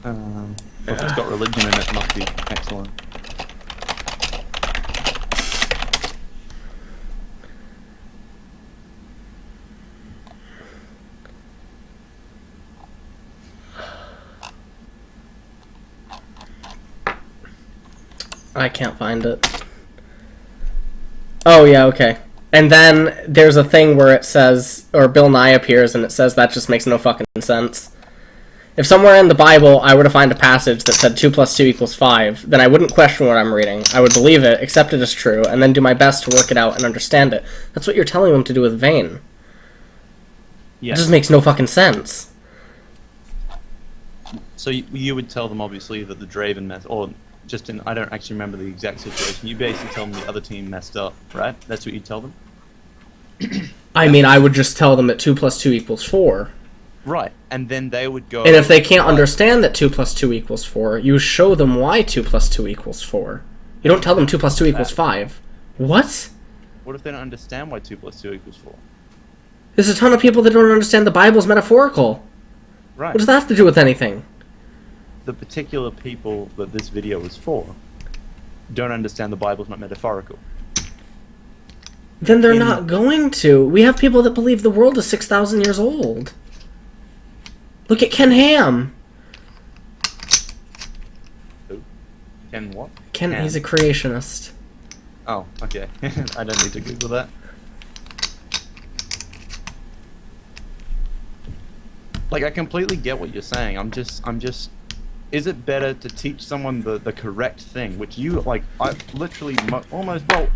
Well, if it's got religion in it, it must be excellent. I can't find it. Oh, yeah, okay. And then there's a thing where it says, or Bill Nye appears, and it says that just makes no fucking sense. If somewhere in the Bible I were to find a passage that said 2 plus 2 equals 5, then I wouldn't question what I'm reading. I would believe it, accept it as true, and then do my best to work it out and understand it. That's what you're telling them to do with Vane. Yeah. It just makes no fucking sense. So you would tell them, obviously, that the Draven method, or just in, I don't actually remember the exact situation, you basically tell them the other team messed up, right? That's what you tell them? I mean, I would just tell them that 2 plus 2 equals 4. Right, and then they would go... And if they can't understand that 2 plus 2 equals 4, you show them why 2 plus 2 equals 4. You don't tell them 2 plus 2 equals 5. What? What if they don't understand why 2 plus 2 equals 4? There's a ton of people that don't understand the Bible's metaphorical. Right. What does that have to do with anything? The particular people that this video is for don't understand the Bible's not metaphorical. Then they're not going to. We have people that believe the world is 6,000 years old. Look at Ken Ham. Who? Ken what? Ken, he's a creationist. Oh, okay. I don't need to Google that. Like, I completely get what you're saying. I'm just... Is it better to teach someone the correct thing, which you, like, I literally,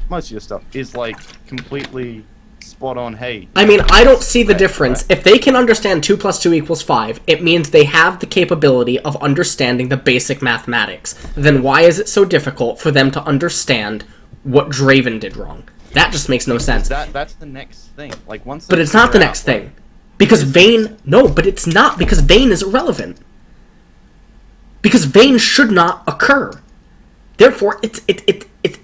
most of your stuff is, like, completely spot on, hey... I mean, I don't see the difference. If they can understand 2 plus 2 equals 5, it means they have the capability of understanding the basic mathematics. Then why is it so difficult for them to understand what Draven did wrong? That just makes no sense. That's the next thing. Like, once... But it's not the next thing. Because Vane... No, but it's not, because Vane is irrelevant. Because Vane should not occur. Therefore, it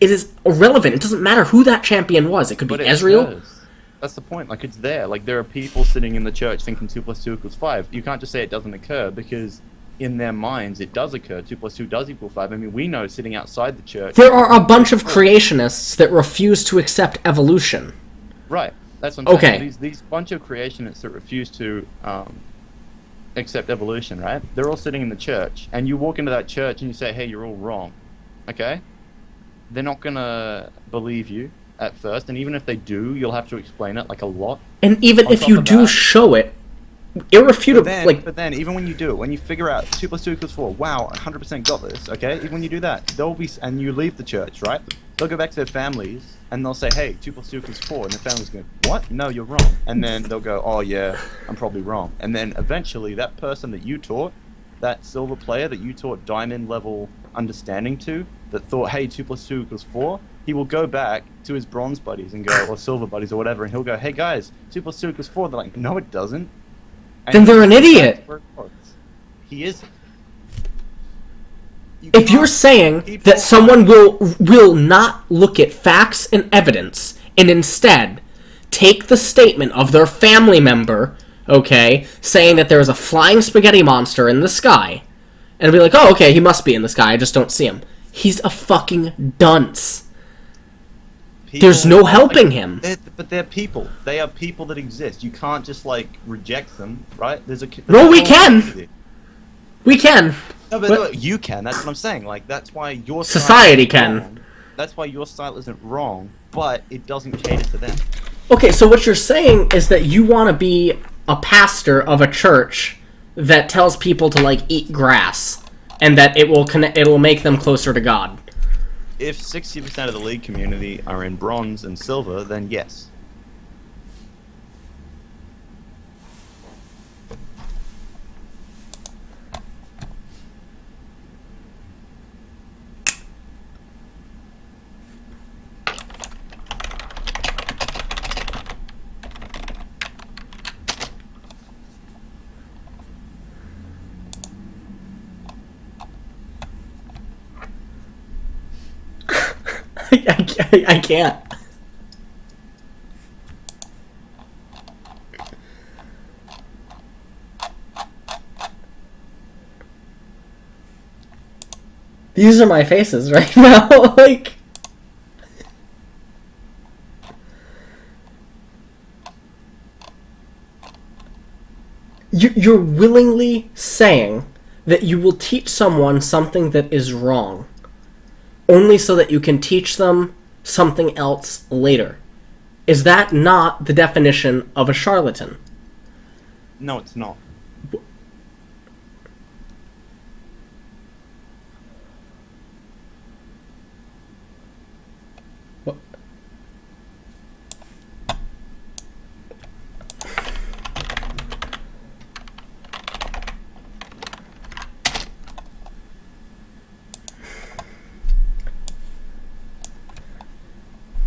is irrelevant. It doesn't matter who that champion was. It could be Ezreal. That's the point. Like, it's there. Like, there are people sitting in the church thinking 2 plus 2 equals 5. You can't just say it doesn't occur, because in their minds it does occur. 2 plus 2 does equal 5. I mean, we know sitting outside the church... There are a bunch of creationists that refuse to accept evolution. Right. That's what I'm saying. Okay. These bunch of creationists that refuse to... accept evolution, right? They're all sitting in the church, and you walk into that church and you say, hey, you're all wrong, okay? They're not gonna believe you at first, and even if they do, you'll have to explain it, like, a lot. And even if you do show it, irrefutable, but then, even when you do it, when you figure out 2 plus 2 equals 4, wow, 100% got this, okay? Even when you do that, they'll be, and you leave the church, right? They'll go back to their families, and they'll say, hey, 2 plus 2 equals 4, and their family's going, what? No, you're wrong. And then they'll go, oh yeah, I'm probably wrong. And then eventually, that person that you taught, that silver player that you taught diamond level understanding to, that thought, hey, 2 plus 2 equals 4, he will go back to his bronze buddies and go, or silver buddies or whatever, and he'll go, hey guys, 2 plus 2 equals 4. They're like, no it doesn't. And then they're an idiot. He is. If you're saying that someone will not look at facts and evidence and instead take the statement of their family member, okay, saying that there is a flying spaghetti monster in the sky, and be like, oh, okay, he must be in the sky, I just don't see him. He's a fucking dunce. There's no helping him. But they're people. They are people that exist. You can't just, like, reject them, right? No, we can! We can! No, but look, you can. That's what I'm saying. Like, that's why your society can. Wrong. That's why your style isn't wrong, but it doesn't cater to them. Okay, so what you're saying is that you want to be a pastor of a church that tells people to, like, eat grass, and that it will make them closer to God. If 60% of the league community are in bronze and silver, then yes. I can't. These are my faces right now. Like, you're willingly saying that you will teach someone something that is wrong, only so that you can teach them something else later. Is that not the definition of a charlatan? No, it's not. What?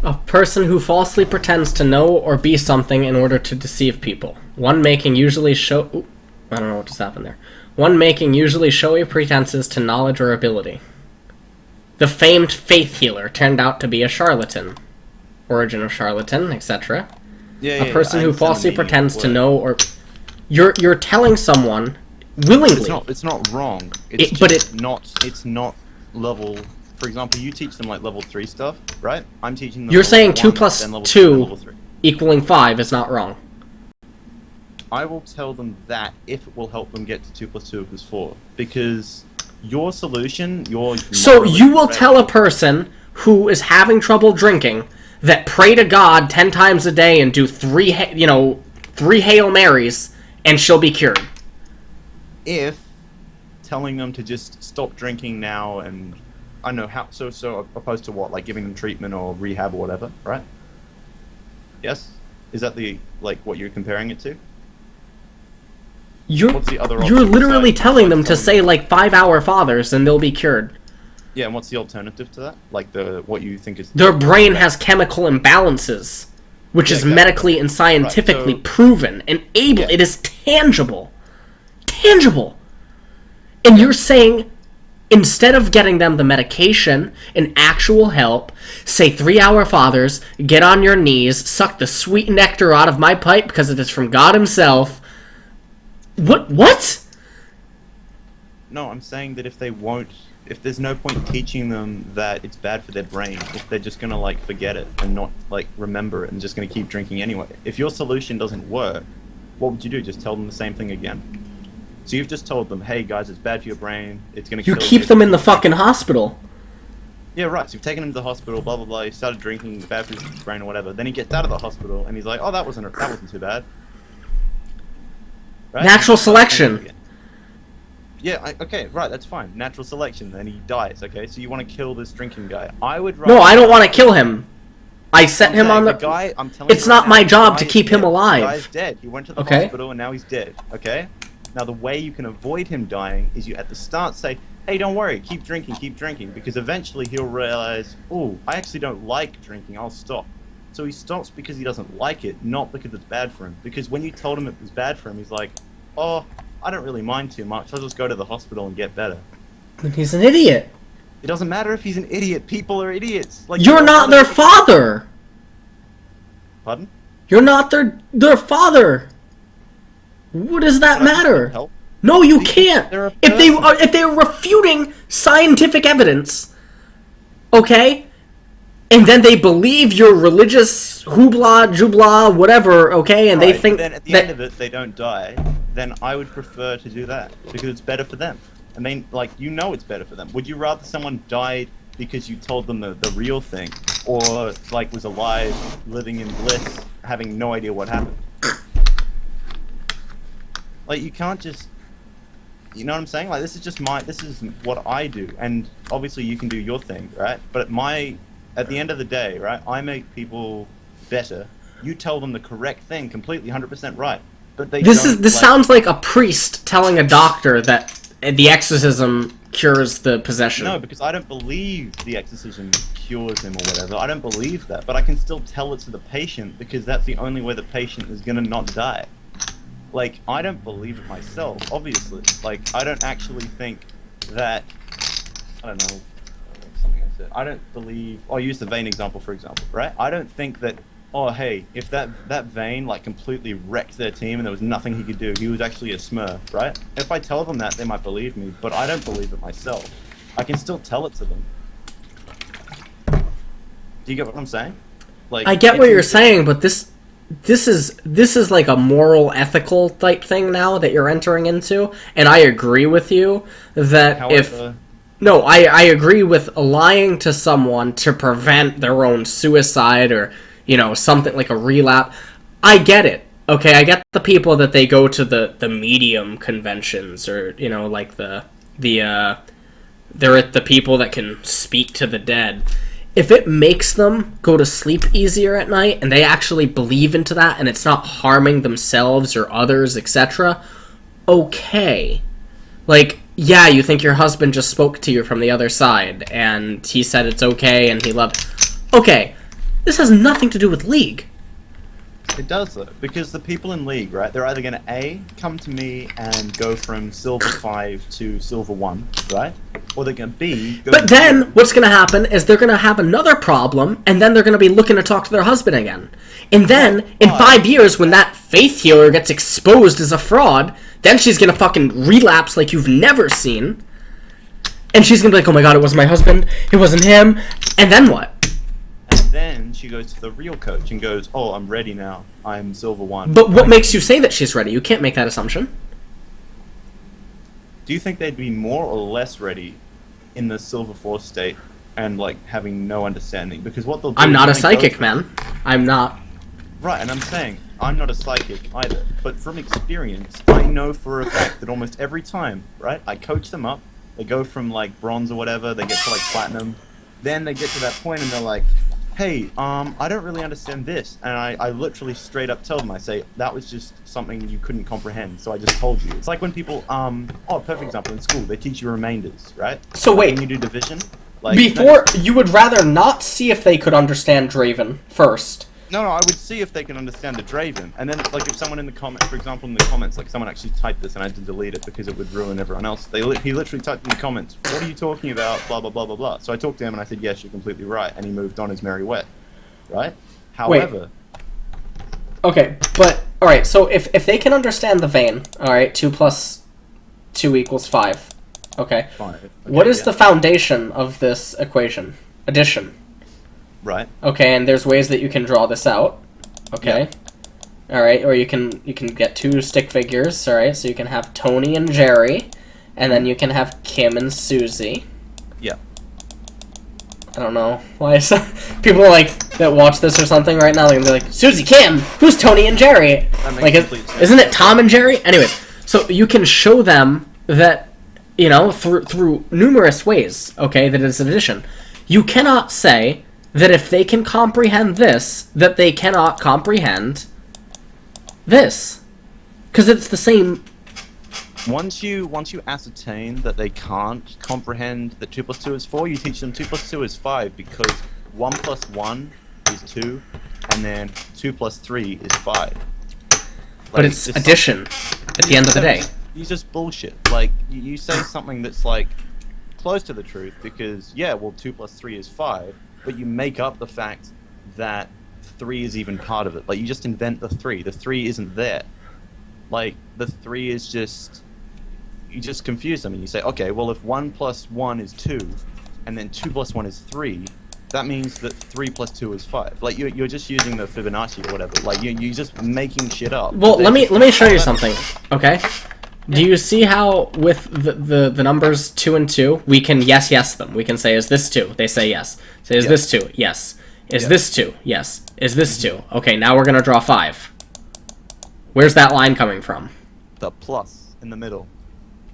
A person who falsely pretends to know or be something in order to deceive people. One making usually I don't know what just happened there. One making usually showy pretenses to knowledge or ability. The famed faith healer turned out to be a charlatan. Origin of charlatan, etc. A person who falsely pretends to know or... You're telling someone willingly. It's not wrong. It's not level... For example, you teach them like level 3 stuff, right? I'm teaching them. You're saying 2 1, plus then level 2 3. equaling 5 is not wrong. I will tell them that if it will help them get to 2 plus 2 equals 4. Because your solution, So you will tell a person who is having trouble drinking that pray to God 10 times a day and do 3 Hail Marys and she'll be cured. If telling them to just stop drinking now and... I know how. So opposed to what? Like giving them treatment or rehab or whatever, right? Yes. Is that what you're comparing it to? What's the other option? You're literally telling them to say like 5 Our Fathers and they'll be cured. Yeah, and what's the alternative to that? Like what you think is... Their brain has chemical imbalances, which is medically and scientifically proven and able. Yeah. It is tangible. Tangible. And you're saying... Instead of getting them the medication and actual help, say 3 Our Fathers, get on your knees, suck the sweet nectar out of my pipe because it is from God himself. What? No, I'm saying that if there's no point teaching them that it's bad for their brain, if they're just gonna forget it and not remember it and just gonna keep drinking anyway. If your solution doesn't work, what would you do? Just tell them the same thing again? So you've just told them, hey guys, it's bad for your brain, it's gonna kill you. You keep them in the fucking hospital. Yeah, right, so you've taken him to the hospital, blah blah blah, he started drinking, it's bad for his brain or whatever. Then he gets out of the hospital and he's like, oh, that wasn't too bad. Right? Natural selection. Yeah, okay, right, that's fine. Natural selection, then he dies, okay? So you want to kill this drinking guy. I would rather... No, I don't want to kill him. I set him on the... guy, I'm telling it's you not right my now, job to keep him alive. The guy's dead. He went to the hospital and now he's dead, okay? Now, the way you can avoid him dying is you at the start say, hey, don't worry, keep drinking, because eventually he'll realize, oh, I actually don't like drinking, I'll stop. So he stops because he doesn't like it, not because it's bad for him. Because when you told him it was bad for him, he's like, oh, I don't really mind too much, I'll just go to the hospital and get better. But he's an idiot. It doesn't matter if he's an idiot, people are idiots. You're not their father! Pardon? You're not their father! What does that matter? No, you can't. If they're refuting scientific evidence, okay, and then they believe your religious hoopla, jubla, whatever, okay, and they think then at the end of it they don't die, then I would prefer to do that because it's better for them. I mean, it's better for them. Would you rather someone died because you told them the real thing, or was alive, living in bliss, having no idea what happened? You can't just, you know what I'm saying? This is what I do, and obviously you can do your thing, right? But at the end of the day, right, I make people better. You tell them the correct thing, completely, 100% right. But this sounds like a priest telling a doctor that the exorcism cures the possession. No, because I don't believe the exorcism cures him or whatever. I don't believe that, but I can still tell it to the patient because that's the only way the patient is gonna not die. I don't believe it myself, obviously. I don't actually think that... I don't know, something I said. I don't believe... I'll use the vein example, for example, right? I don't think that, oh, hey, if that vein, completely wrecked their team and there was nothing he could do, he was actually a smurf, right? If I tell them that, they might believe me, but I don't believe it myself. I can still tell it to them. Do you get what I'm saying? Like, I get what you're saying, but this is like a moral, ethical type thing now that you're entering into, and I agree with you that I agree with lying to someone to prevent their own suicide or, you know, something like a relapse. I get it. Okay, I get the people that they go to the medium conventions or, you know, like they're at the people that can speak to the dead. If it makes them go to sleep easier at night and they actually believe into that and it's not harming themselves or others, etc., okay. Like, yeah, you think your husband just spoke to you from the other side and he said it's okay and he loved... Okay, this has nothing to do with League. It does, though, because the people in League, right, they're either going to A, come to me and go from Silver 5 to Silver 1, right? Or they're going to B... But then, what's going to happen is they're going to have another problem, and then they're going to be looking to talk to their husband again. And then, in 5 years, when that faith healer gets exposed as a fraud, then she's going to fucking relapse like you've never seen. And she's going to be like, oh my god, it wasn't my husband, it wasn't him, and then what? Then she goes to the real coach and goes, oh, I'm ready now. I'm Silver 1. But what makes you say that she's ready? You can't make that assumption. Do you think they'd be more or less ready in the Silver 4 state and, like, having no understanding? Because what they'll do... I'm not a psychic, man. I'm not. Right, and I'm saying, I'm not a psychic either. But from experience, I know for a fact that almost every time, right, I coach them up, they go from, like, bronze or whatever, they get to, like, platinum, then they get to that point and they're like, hey, I don't really understand this. And I literally straight up tell them, I say, that was just something you couldn't comprehend, so I just told you. It's like when people, perfect example, in school, they teach you remainders, right? So wait. When you do division, like... Before, you would rather not see if they could understand Draven first. No, I would see if they can understand the Draven. And then, like, if someone in the comments, for example, in the comments, like, someone actually typed this and I had to delete it because it would ruin everyone else. He literally typed in the comments, what are you talking about, blah, blah, blah, blah, blah. So I talked to him and I said, yes, you're completely right. And he moved on his merry way, right? However... Okay, but, alright, so if they can understand the vein, alright, 2 plus 2 equals 5, okay. 5. Okay, what is the foundation of this equation? Addition. Right. Okay, and there's ways that you can draw this out. Okay. Yeah. Alright, or you can get 2 stick figures, alright, so you can have Tony and Jerry, and then you can have Kim and Susie. Yeah. I don't know why people like that watch this or something right now, they're gonna be like, Susie, Kim, who's Tony and Jerry? Like, isn't it Tom and Jerry? Anyways, so you can show them that, you know, through numerous ways, okay, that is an addition. You cannot say that if they can comprehend this, that they cannot comprehend this. Because it's the same... Once you ascertain that they can't comprehend that 2 plus 2 is 4, you teach them 2 plus 2 is 5, because 1 plus 1 is 2, and then 2 plus 3 is 5. Like, but it's addition at the end of the day. You just bullshit. Like, you say something that's, like, close to the truth, because, yeah, well, 2 plus 3 is 5, but you make up the fact that 3 is even part of it. Like, you just invent the 3. The 3 isn't there. Like, the 3 is just... You just confuse them, and you say, okay, well, if 1 plus 1 is 2, and then 2 plus 1 is 3, that means that 3 plus 2 is 5. Like, you're just using the Fibonacci or whatever. Like, you're just making shit up. Well, let me show you something, okay? Do you see how with the numbers 2 and 2, we can yes them. We can say, is this 2? They say yes. Say, is this 2? Yes. Is this 2? Yes. Is this 2? Okay, now we're going to draw 5. Where's that line coming from? The plus in the middle.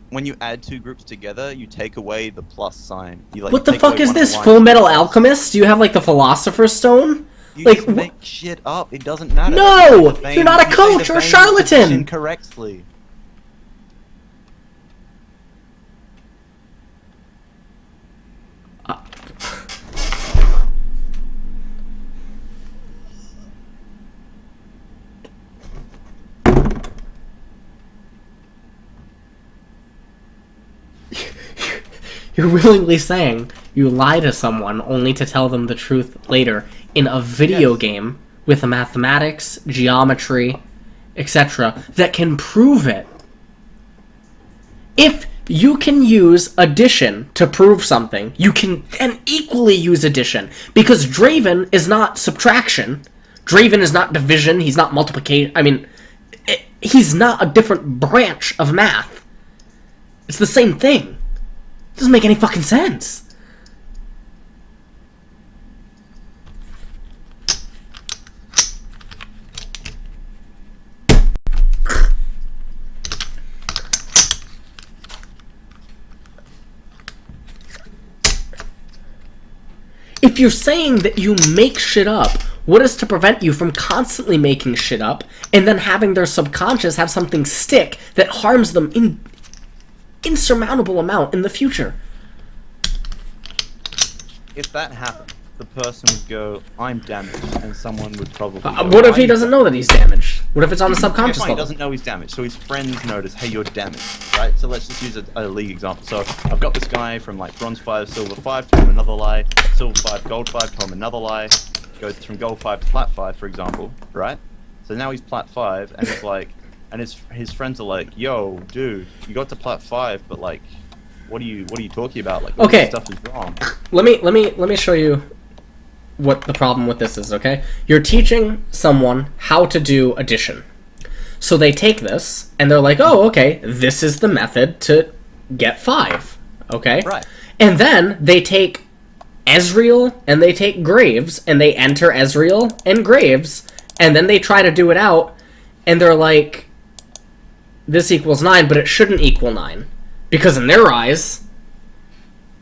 When you add 2 groups together, you take away the plus sign. You, like, what the fuck is this, Full Metal Alchemist? Do you have, like, the Philosopher's Stone? You like, just make shit up. It doesn't matter. No! You're not a coach or a charlatan! Incorrectly. You're willingly saying you lie to someone only to tell them the truth later in a video game with mathematics, geometry, etc. that can prove it. If you can use addition to prove something. You can then equally use addition. Because Draven is not subtraction. Draven is not division. He's not multiplication. I mean, he's not a different branch of math. It's the same thing. It doesn't make any fucking sense. If you're saying that you make shit up, what is to prevent you from constantly making shit up and then having their subconscious have something stick that harms them in insurmountable amount in the future? If that happened, the person would go, I'm damaged, and someone would probably go, what if he doesn't know that he's damaged? What if it's on the subconscious He level? doesn't know he's damaged, so his friends notice, hey, you're damaged, right? So let's just use a league example. So I've got this guy from like bronze 5, silver 5, told him another lie, silver 5, gold 5, told him another lie, goes from gold 5 to plat 5, for example, right? So now he's plat 5, and it's like, and his friends are like, yo, dude, you got to plat 5, but like, what are you talking about? Like, all Okay. this stuff is wrong. Let me show you what the problem with this is, okay? You're teaching someone how to do addition. So they take this, and they're like, oh, okay, this is the method to get 5, okay? Right. And then they take Ezreal, and they take Graves, and they enter Ezreal and Graves, and then they try to do it out, and they're like, this equals 9, but it shouldn't equal 9. Because in their eyes,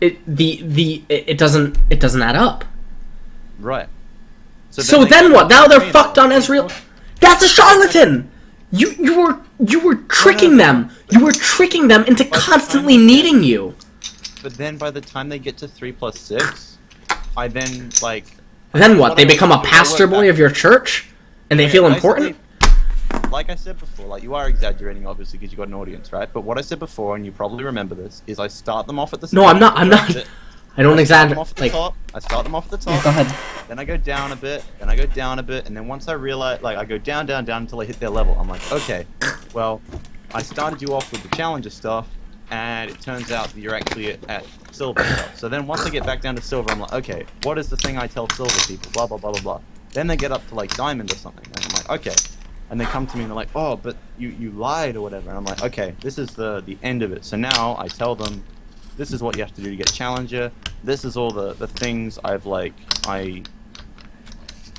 it doesn't add up. Right. So then what? Now they're fucked on Ezreal. That's a charlatan. You were tricking them. You were tricking them into constantly needing you. But then by the time they get to 3 plus 6, I then like. Then what? They become a pastor boy of your church, and they feel important. Like I said before, like you are exaggerating obviously because you got an audience, right? But what I said before, and you probably remember this, is I start them off at the No, I'm not. I don't exaggerate. I start them off at the top. Go ahead. Then I go down a bit. Then I go down a bit, and then once I realize, like, I go down, down, down until I hit their level. I'm like, okay, well, I started you off with the challenger stuff, and it turns out that you're actually at silver stuff. So then once I get back down to silver, I'm like, okay, what is the thing I tell silver people? Blah blah blah blah blah. Then they get up to like diamond or something, and I'm like, okay. And they come to me and they're like, oh, but you lied or whatever. And I'm like, okay, this is the end of it. So now I tell them, this is what you have to do to get challenger. This is all the things I've like, wasn't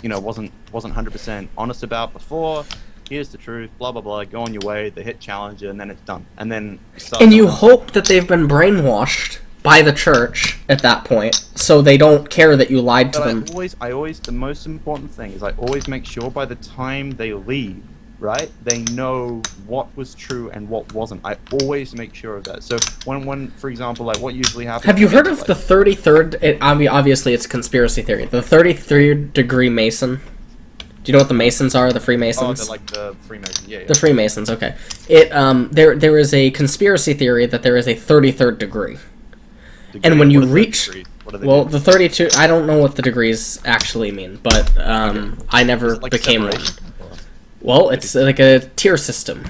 100% honest about before. Here's the truth, blah, blah, blah. Go on your way. They hit challenger and then it's done. And then... And you hope that they've been brainwashed by the church at that point, so they don't care that you lied to them. I always, the most important thing is I always make sure by the time they leave, right, they know what was true and what wasn't. I always make sure of that. So when for example, like what usually happens... Have you heard of the 33rd, obviously it's a conspiracy theory, the 33rd degree Mason? Do you know what the Masons are, the Freemasons? Oh, they're like the Freemasons, yeah. The Freemasons, okay. There is a conspiracy theory that there is a 33rd degree. And when you reach, well, the 32, I don't know what the degrees actually mean, but I never became one. Well, it's like a tier system.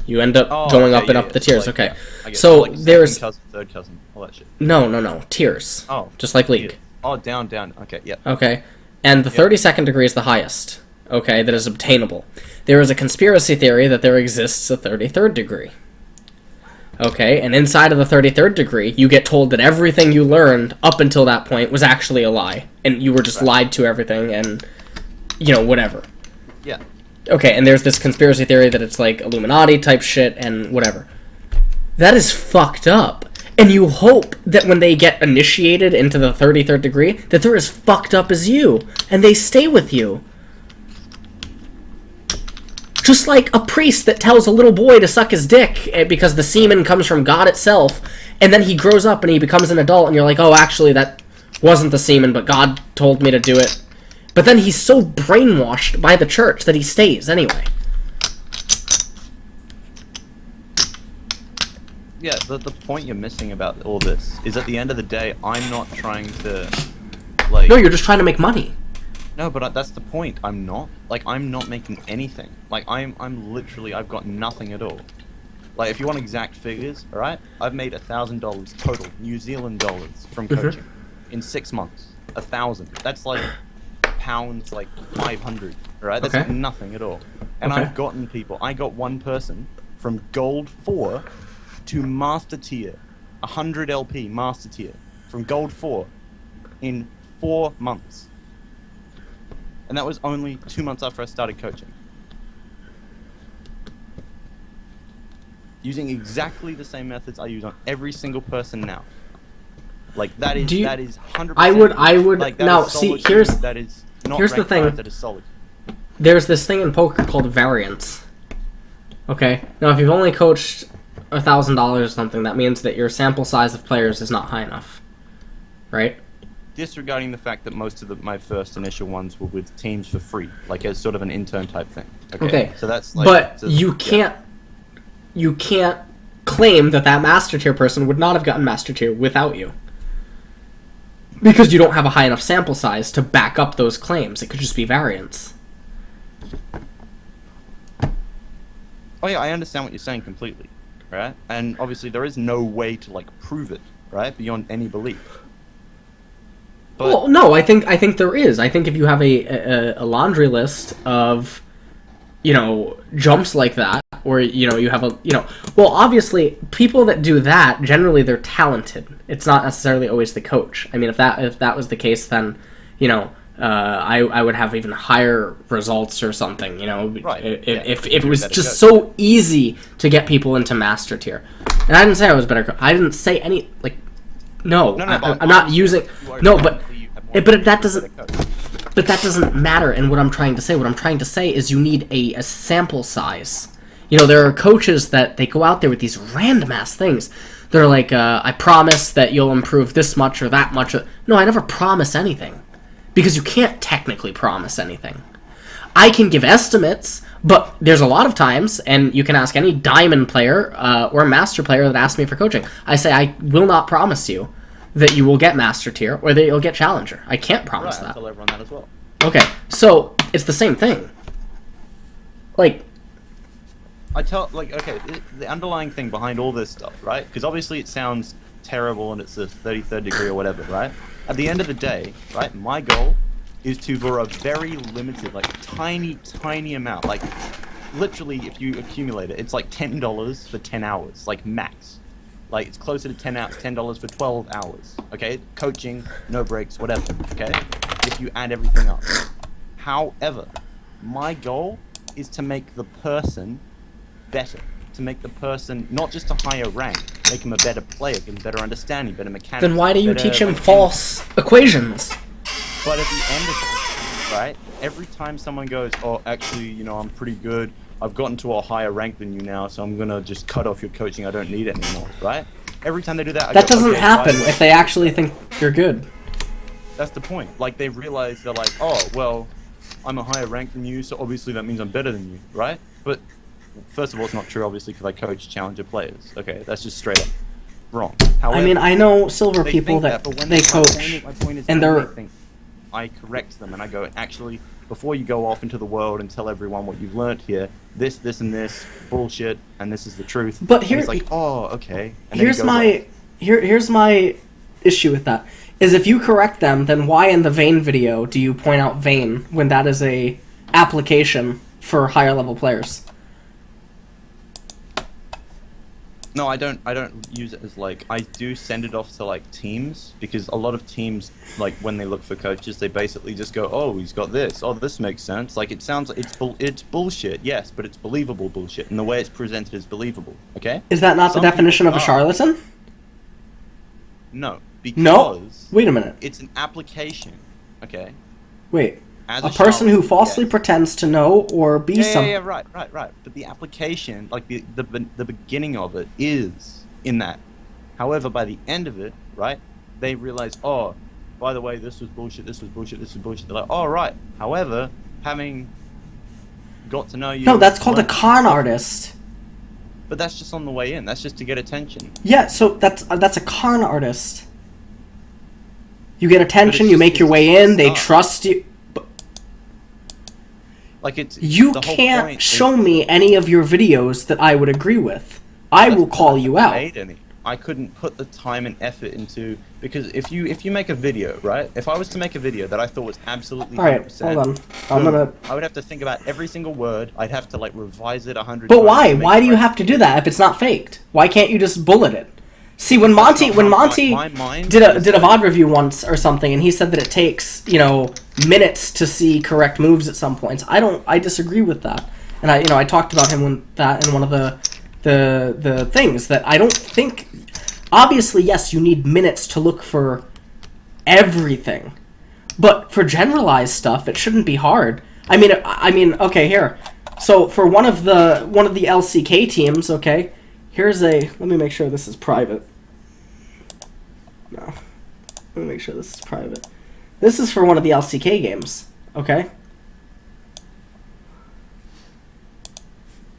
You end up going up and up the tiers. Okay, so there's cousin, third cousin, all that shit. No, tiers. Oh, just like League. Oh, down. Okay, yeah. Okay, and the 32nd degree is the highest. Okay, that is obtainable. There is a conspiracy theory that there exists a 33rd degree. Okay, and inside of the 33rd degree, you get told that everything you learned up until that point was actually a lie, and you were just lied to everything, and, whatever. Yeah. Okay, and there's this conspiracy theory that it's like Illuminati type shit, and whatever. That is fucked up. And you hope that when they get initiated into the 33rd degree, that they're as fucked up as you, and they stay with you. Just like a priest that tells a little boy to suck his dick because the semen comes from God itself, and then he grows up and he becomes an adult, and you're like, oh, actually, that wasn't the semen, but God told me to do it. But then he's so brainwashed by the church that he stays anyway. Yeah, the point you're missing about all this is at the end of the day, I'm not trying to, like... No, you're just trying to make money. No, but that's the point. I'm not. Like, I'm not making anything. Like, I'm literally, I've got nothing at all. Like, if you want exact figures, all right, I've made $1,000 total New Zealand dollars from coaching in 6 months. 1,000. That's like pounds, like 500. All right, that's like nothing at all. And I've gotten people. I got one person from Gold 4 to Master Tier, 100 LP Master Tier, from Gold 4 in 4 months. And that was only 2 months after I started coaching. Using exactly the same methods I use on every single person now. Like, that is 100%. I would like, now see. Here's the thing. That is solid. There's this thing in poker called variance. Okay. Now, if you've only coached $1,000 or something, that means that your sample size of players is not high enough, right? Disregarding the fact that most of my first initial ones were with teams for free, like as sort of an intern type thing. Okay. So that's like. But you can't claim that master tier person would not have gotten master tier without you. Because you don't have a high enough sample size to back up those claims. It could just be variance. Oh yeah, I understand what you're saying completely, right? And obviously there is no way to like prove it, right? Beyond any belief. But well, no, I think there is. I think if you have a laundry list of, jumps like that, or you have well, obviously people that do that generally they're talented. It's not necessarily always the coach. I mean, if that was the case, then I would have even higher results or something. Right. If it was just so easy to get people into master tier. And I didn't say I was better. I didn't say any No, I'm not using. No, but that doesn't. But that doesn't matter. And what I'm trying to say is you need a sample size. There are coaches that they go out there with these random ass things. They're like, I promise that you'll improve this much or that much. No, I never promise anything, because you can't technically promise anything. I can give estimates, but there's a lot of times, and you can ask any diamond player or master player that asks me for coaching. I say I will not promise you that you will get master tier or that you'll get challenger. I can't promise that. I tell everyone that as well. Okay, so it's the same thing. Like, the underlying thing behind all this stuff, right? Because obviously it sounds terrible and it's the 33rd degree or whatever, right? At the end of the day, right, my goal is to, for a very limited, like, tiny amount, like, literally, if you accumulate it, it's like $10 for 10 hours, like, max. Like, it's closer to $10 for 12 hours, okay? Coaching, no breaks, whatever, okay? If you add everything up. However, my goal is to make the person better. To make the person not just a higher rank, make him a better player, give him better understanding, better mechanics. Then why do you teach him false equations? But at the end of it, right, every time someone goes, oh, actually, I'm pretty good, I've gotten to a higher rank than you now, so I'm going to just cut off your coaching, I don't need it anymore, right? Every time they do that, that doesn't happen if they actually think you're good. That's the point. Like, they realize, they're like, oh, well, I'm a higher rank than you, so obviously that means I'm better than you, right? But first of all, it's not true, obviously, because I coach challenger players. Okay, that's just straight up wrong. However, I mean, I know silver people that they coach, my point is and they're... I correct them, and I go, actually, before you go off into the world and tell everyone what you've learned here, this, and this, bullshit, and this is the truth. But here, it's like, oh, okay. And here's my issue with that. Is if you correct them, then why in the Vayne video do you point out Vayne when that is a application for higher level players? No, I don't use it as, like, I do send it off to, like, teams, because a lot of teams, like, when they look for coaches, they basically just go, oh, he's got this, oh, this makes sense. Like, it sounds like it's bullshit, yes, but it's believable bullshit, and the way it's presented is believable, okay? Is that not the definition of a charlatan? No, because... No? Wait a minute. It's an application, okay? Wait. A person who falsely pretends to know or be something. Yeah, right. But the application, like the beginning of it is in that. However, by the end of it, right, they realize, oh, by the way, this was bullshit, this was bullshit, this was bullshit. They're like, oh, right. However, having got to know you... No, that's called a con artist. But that's just on the way in. That's just to get attention. Yeah, so that's a con artist. You get attention, you make your way in, they trust you... Like, it's you can't show me any of your videos that I would agree with. I will call you out. Made any. I couldn't put the time and effort into, because if you make a video, right? If I was to make a video that I thought was absolutely 100%, all right, hold on. I would have to think about every single word. I'd have to like revise it 100 But times. why? Why do you have to do that if it's not faked? Why can't you just bullet it? See, when Monty did a VOD review once or something, and he said that it takes, you know, minutes to see correct moves at some points. I disagree with that, and I talked about him in one of the things that I don't think. Obviously, yes, you need minutes to look for everything, but for generalized stuff, it shouldn't be hard. I mean, okay, here. So for one of the LCK teams, okay, here's a. Let me make sure this is private. No, let me make sure this is private. This is for one of the LCK games, okay.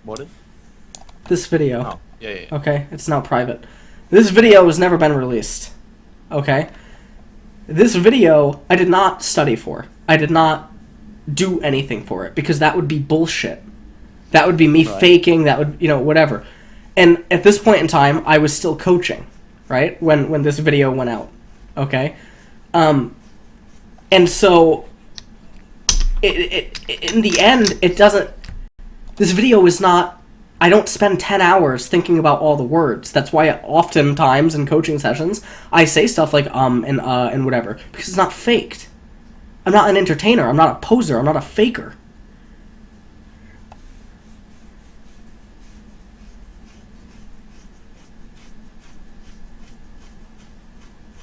What is? This video. Oh, yeah. Okay, it's now private. This video has never been released. Okay? This video, I did not study for. I did not do anything for it, because that would be bullshit. That would be me faking, that would, whatever. And at this point in time, I was still coaching, right? When this video went out. Okay? And so, in the end, it doesn't... This video is not... I don't spend 10 hours thinking about all the words. That's why oftentimes in coaching sessions, I say stuff like and whatever, because it's not faked. I'm not an entertainer. I'm not a poser. I'm not a faker.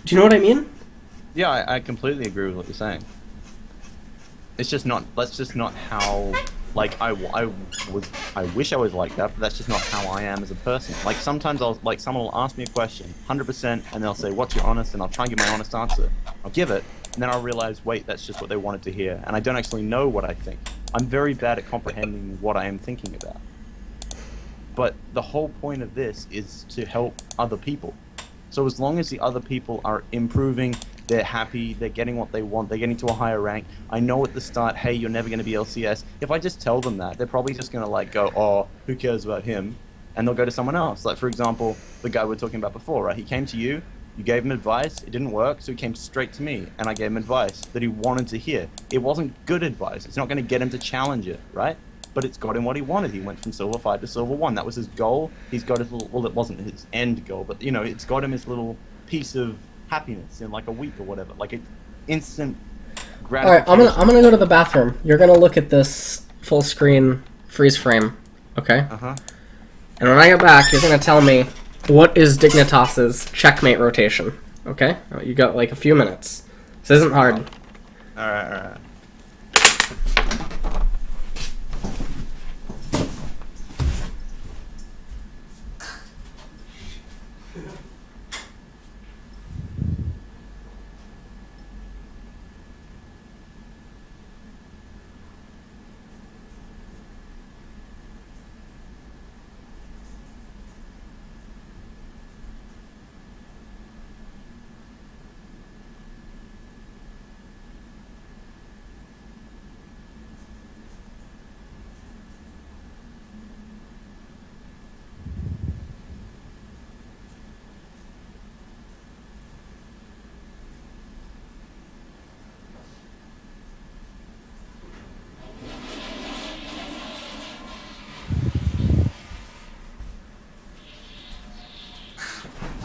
Do you know what I mean? Yeah, I completely agree with what you're saying. It's just not. That's just not how. Like I wish I was like that, but that's just not how I am as a person. Like sometimes someone will ask me a question, 100%, and they'll say, "What's your honest?" and I'll try and give my honest answer. I'll give it, and then I'll realize, wait, that's just what they wanted to hear, and I don't actually know what I think. I'm very bad at comprehending what I am thinking about. But the whole point of this is to help other people. So as long as the other people are improving, they're happy, they're getting what they want, they're getting to a higher rank. I know at the start, hey, you're never going to be LCS. If I just tell them that, they're probably just going to like go, oh, who cares about him? And they'll go to someone else. Like, for example, the guy we were talking about before, right? He came to you, you gave him advice, it didn't work, so he came straight to me, and I gave him advice that he wanted to hear. It wasn't good advice. It's not going to get him to challenge it, right? But it's got him what he wanted. He went from Silver 5 to Silver 1. That was his goal. He's got his little, well, it wasn't his end goal, but, it's got him his little piece of happiness in like a week or whatever. Like an instant gratification. Alright, I'm gonna go to the bathroom. You're gonna look at this full screen freeze frame, okay? Uh-huh. And when I get back, you're gonna tell me what is Dignitas's checkmate rotation, okay? You got like a few minutes. This isn't hard. Alright.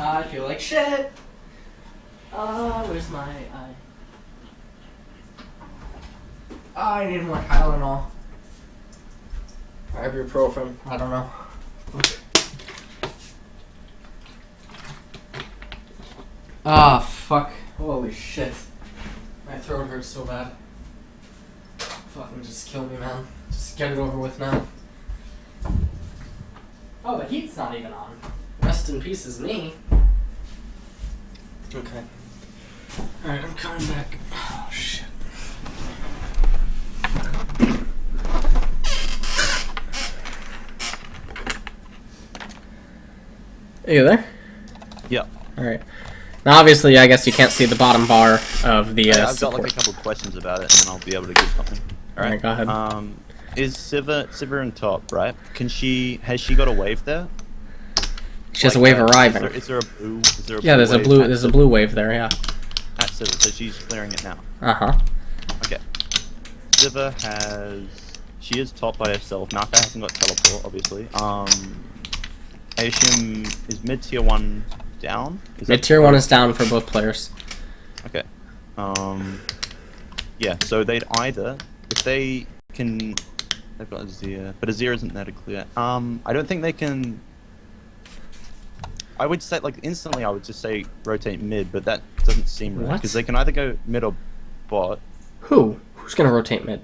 I feel like shit. Where's my eye? I need more Tylenol. Ibuprofen. I don't know. Fuck. Holy shit. My throat hurts so bad. Fucking just kill me, man. Just get it over with now. Oh, the heat's not even on. Rest in peace is me. Okay. Alright, I'm coming back. Oh, shit. Are you there? Yeah. Alright. Now, obviously, I guess you can't see the bottom bar of the I've support. got like a couple questions about it, and I'll be able to give something. Alright, go ahead. Is Sivir in top, right? Has she got a wave there? She has a wave arriving. Is there a blue? Is there a Yeah, blue there's a wave blue. at There's a Civil? blue wave there. Yeah. At Civil, so she's clearing it now. Okay. Siva has. She is top by herself. Naka hasn't got teleport, obviously. Aishim is mid tier 1 down. Mid tier 1 is down for both players. Okay. Yeah. So they'd either, if they can, they've got Azir, but Azir isn't there to clear. I don't think they can. I would say, like, instantly, I would just say rotate mid, but that doesn't seem right because they can either go mid or bot. Who's gonna rotate mid?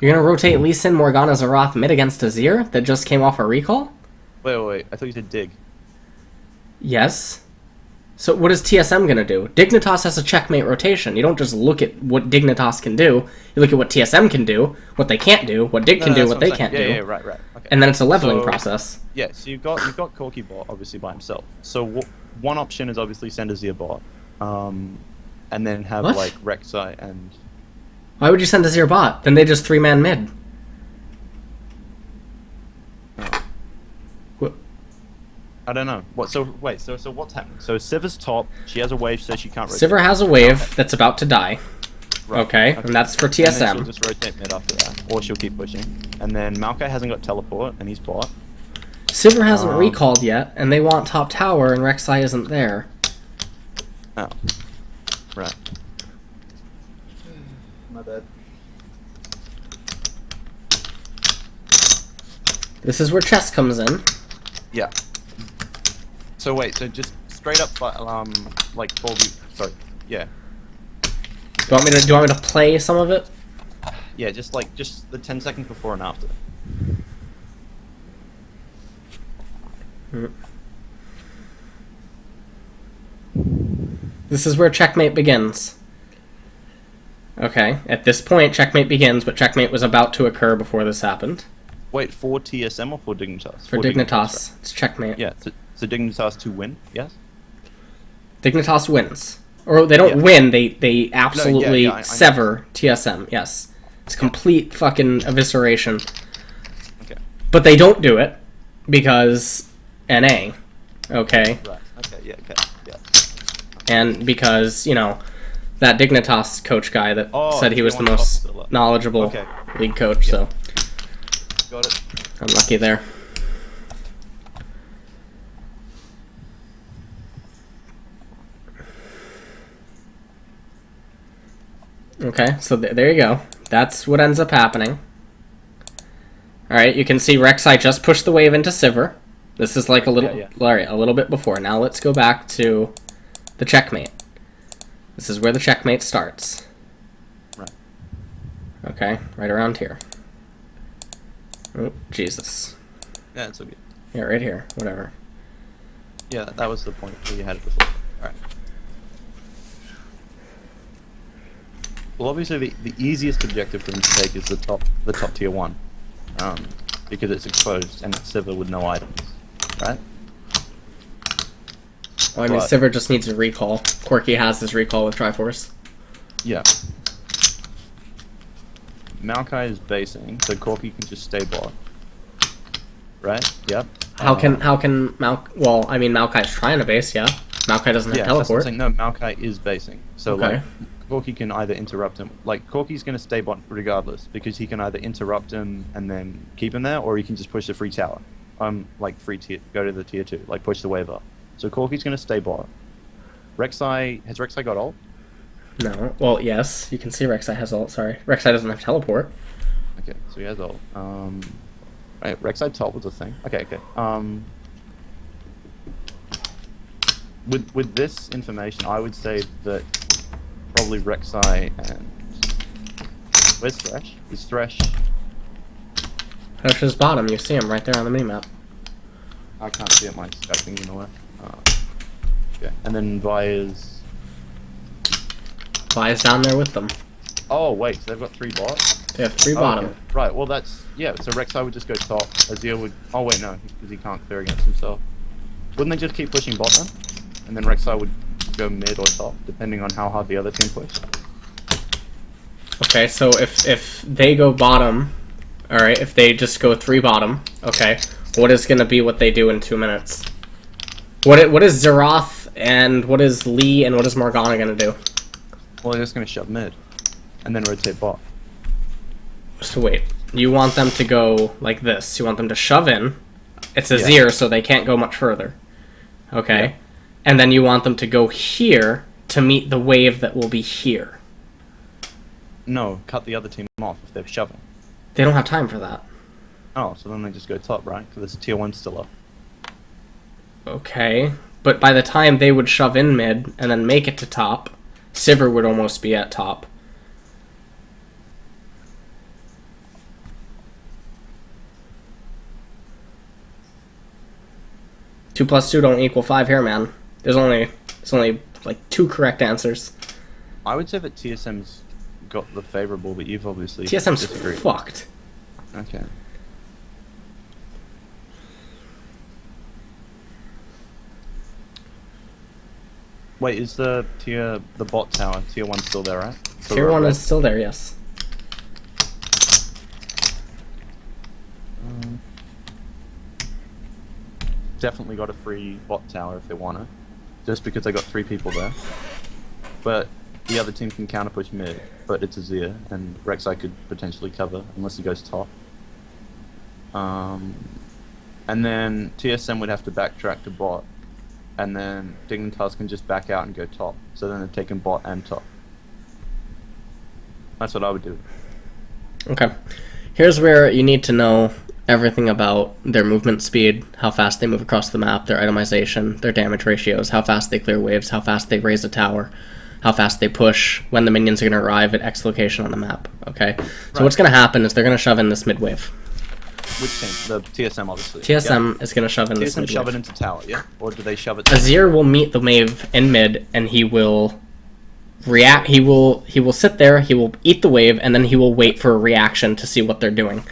You're gonna rotate Lee Sin, Morgana, Xerath mid against Azir that just came off a recall? Wait. I thought you said dig. Yes. So what is TSM gonna do? Dignitas has a checkmate rotation. You don't just look at what Dignitas can do. You look at what TSM can do, what they can't do, what Dig can do, what they can't do. Yeah, right. Okay. And then it's a leveling process. Yeah, so you've got Corki bot obviously by himself. So one option is obviously send Azir bot, and then have What? like Rek'Sai and. Why would you send Azir bot? Then they just 3-man mid. I don't know. What? So wait. So what's happening? So Siva's top. She has a wave, so she can't rotate. Sivir has a wave that's about to die. Right. Okay, and that's for And then TSM. she'll just rotate mid after that, or she'll keep pushing. And then Maokai hasn't got teleport, and he's bot. Sivir hasn't recalled yet, and they want top tower, and Rek'Sai isn't there. Oh. Right. My bad. This is where chess comes in. Yeah. So wait, so just straight up, like 4v. Sorry. Yeah. Do you want me to play some of it? Yeah, just the 10 seconds before and after. This is where checkmate begins. Okay, at this point, checkmate begins, but checkmate was about to occur before this happened. Wait, for TSM or for Dignitas? For Dignitas, it's checkmate. Yeah, so Dignitas to win, yes? Dignitas wins. Or they don't win, they absolutely I sever TSM, yes. It's complete fucking evisceration. Okay. But they don't do it because NA, okay? Right, okay, yeah. And because, you know, that Dignitas coach guy that said he was the most knowledgeable league coach, so Got it. I'm lucky there. Okay, so there you go. That's what ends up happening. Alright, you can see Rek'Sai just pushed the wave into Sivir. This is like a little, a little bit before. Now let's go back to the checkmate. This is where the checkmate starts. Right. Okay, right around here. Oh, Jesus. Yeah, it's okay. Yeah, right here. Whatever. Yeah, that was the point where you had it before. Alright. Well, obviously the easiest objective for them to take is the top tier 1. Because it's exposed and it's Sivir with no items. Right? Well, I mean, Sivir just needs a recall. Corki has his recall with Triforce. Yeah. Maokai is basing, so Corki can just stay bot. Right? Yep. How can well, I mean, Maokai's trying to base, yeah. Maokai doesn't have teleport. That's what I'm saying. No, Maokai is basing. So like Corki can either interrupt him. Like Corki's gonna stay bot regardless, because he can either interrupt him and then keep him there, or he can just push the free tower. Like free tier, go to the tier 2, like push the wave up. So Corki's gonna stay bot. Rek'Sai, has Rek'Sai got ult? No. Well, yes. You can see Rek'Sai has ult, sorry. Rek'Sai doesn't have teleport. Okay, so he has ult. Right, Rek'Sai top was a thing. Okay. With this information, I would say that probably Rek'Sai and... Where's Thresh? Is Thresh... Thresh is bottom, you see him right there on the minimap. I can't see it, my Skype thing in the way. Okay, and then Vi's... Vi is down there with them. Oh, wait, so they've got 3 bots? They have 3 bottom. Okay. Right, well that's... Yeah, so Rek'Sai would just go top. Azir would... Oh wait, no, because he can't clear against himself. Wouldn't they just keep pushing bot then? And then Rek'Sai would go mid or top, depending on how hard the other team pushed. Okay, so if they go bottom... Alright, if they just go 3 bottom, okay. What is going to be what they do in 2 minutes? What is Zeroth and what is Lee and what is Morgana going to do? Well, they're just going to shove mid. And then rotate bot. So wait, you want them to go like this. You want them to shove in. It's a Azir, so they can't go much further. Okay. Yeah. And then you want them to go here to meet the wave that will be here. No, cut the other team off if they're shoving. They don't have time for that. Oh, so then they just go top, right? Because there's tier 1 still up. Okay. But by the time they would shove in mid and then make it to top, Sivir would almost be at top. Two plus 2 don't equal 5 here, man. There's only like 2 correct answers. I would say that TSM's got the favorable, but you've obviously TSM's disagreed. Fucked. Okay. Wait, is the bot tower, tier 1 still there, right? Tier 1 is still there, yes. Definitely got a free bot tower if they want to, just because they got 3 people there. But the other team can counter push mid, but it's Azir, and Rek'Sai could potentially cover unless he goes top. And then TSM would have to backtrack to bot, and then Dignitas can just back out and go top. So then they're taking bot and top. That's what I would do. Okay. Here's where you need to know everything about their movement speed, how fast they move across the map, their itemization, their damage ratios, how fast they clear waves, how fast they raise a tower, how fast they push, when the minions are going to arrive at X location on the map, okay? So what's going to happen is they're going to shove in this mid wave. Which team? The TSM, obviously. TSM is going to shove in this mid TSM shove wave. it into tower, yeah? Or do they shove it... Azir will meet the wave in mid, and he will react. He will sit there, he will eat the wave, and then he will wait for a reaction to see what they're doing.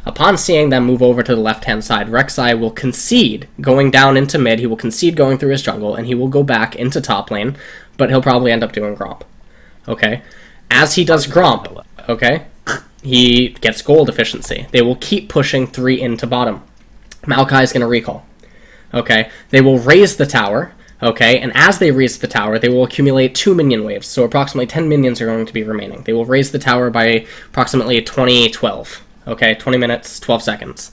Upon seeing them move over to the left-hand side, Rek'Sai will concede going down into mid, he will concede going through his jungle, and he will go back into top lane, but he'll probably end up doing Gromp. Okay? As he does Gromp, okay, he gets gold efficiency. They will keep pushing 3 into bottom. Maokai is going to recall. Okay? They will raise the tower, okay, and as they raise the tower, they will accumulate 2 minion waves, so approximately 10 minions are going to be remaining. They will raise the tower by approximately 2012. Okay, 20 minutes, 12 seconds.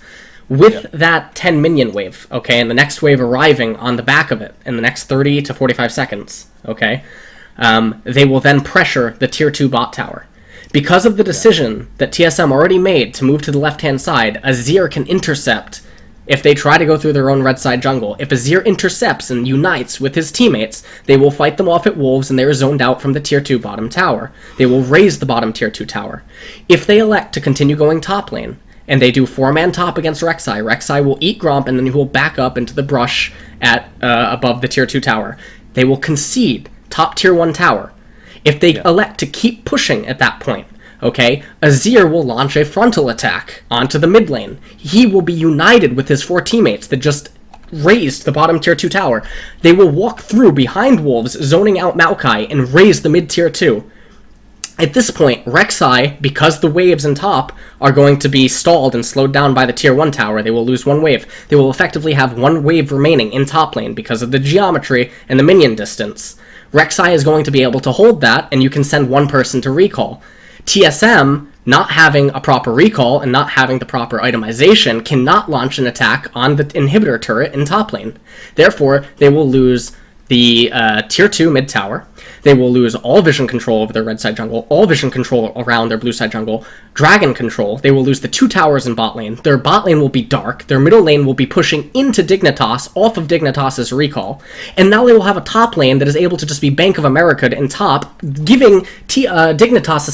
With that 10 minion wave, okay, and the next wave arriving on the back of it in the next 30 to 45 seconds, okay, they will then pressure the tier 2 bot tower. Because of the decision that TSM already made to move to the left-hand side, Azir can intercept if they try to go through their own red side jungle. If Azir intercepts and unites with his teammates, they will fight them off at wolves and they are zoned out from the tier 2 bottom tower. They will raise the bottom tier 2 tower. If they elect to continue going top lane, and they do 4-man top against Rek'Sai, Rek'Sai will eat Gromp and then he will back up into the brush at above the tier 2 tower. They will concede top tier 1 tower. If they elect to keep pushing at that point, okay, Azir will launch a frontal attack onto the mid lane. He will be united with his 4 teammates that just raised the bottom tier 2 tower. They will walk through behind wolves, zoning out Maokai, and raise the mid tier 2. At this point, Rek'Sai, because the waves in top are going to be stalled and slowed down by the tier 1 tower, they will lose 1 wave. They will effectively have 1 wave remaining in top lane because of the geometry and the minion distance. Rek'Sai is going to be able to hold that, and you can send 1 person to recall. TSM, not having a proper recall and not having the proper itemization, cannot launch an attack on the inhibitor turret in top lane. Therefore, they will lose the tier 2 mid tower. They will lose all vision control over their red side jungle, all vision control around their blue side jungle, dragon control. They will lose the 2 towers in bot lane. Their bot lane will be dark. Their middle lane will be pushing into Dignitas off of Dignitas' recall. And now they will have a top lane that is able to just be Bank of America in top, giving Dignitas a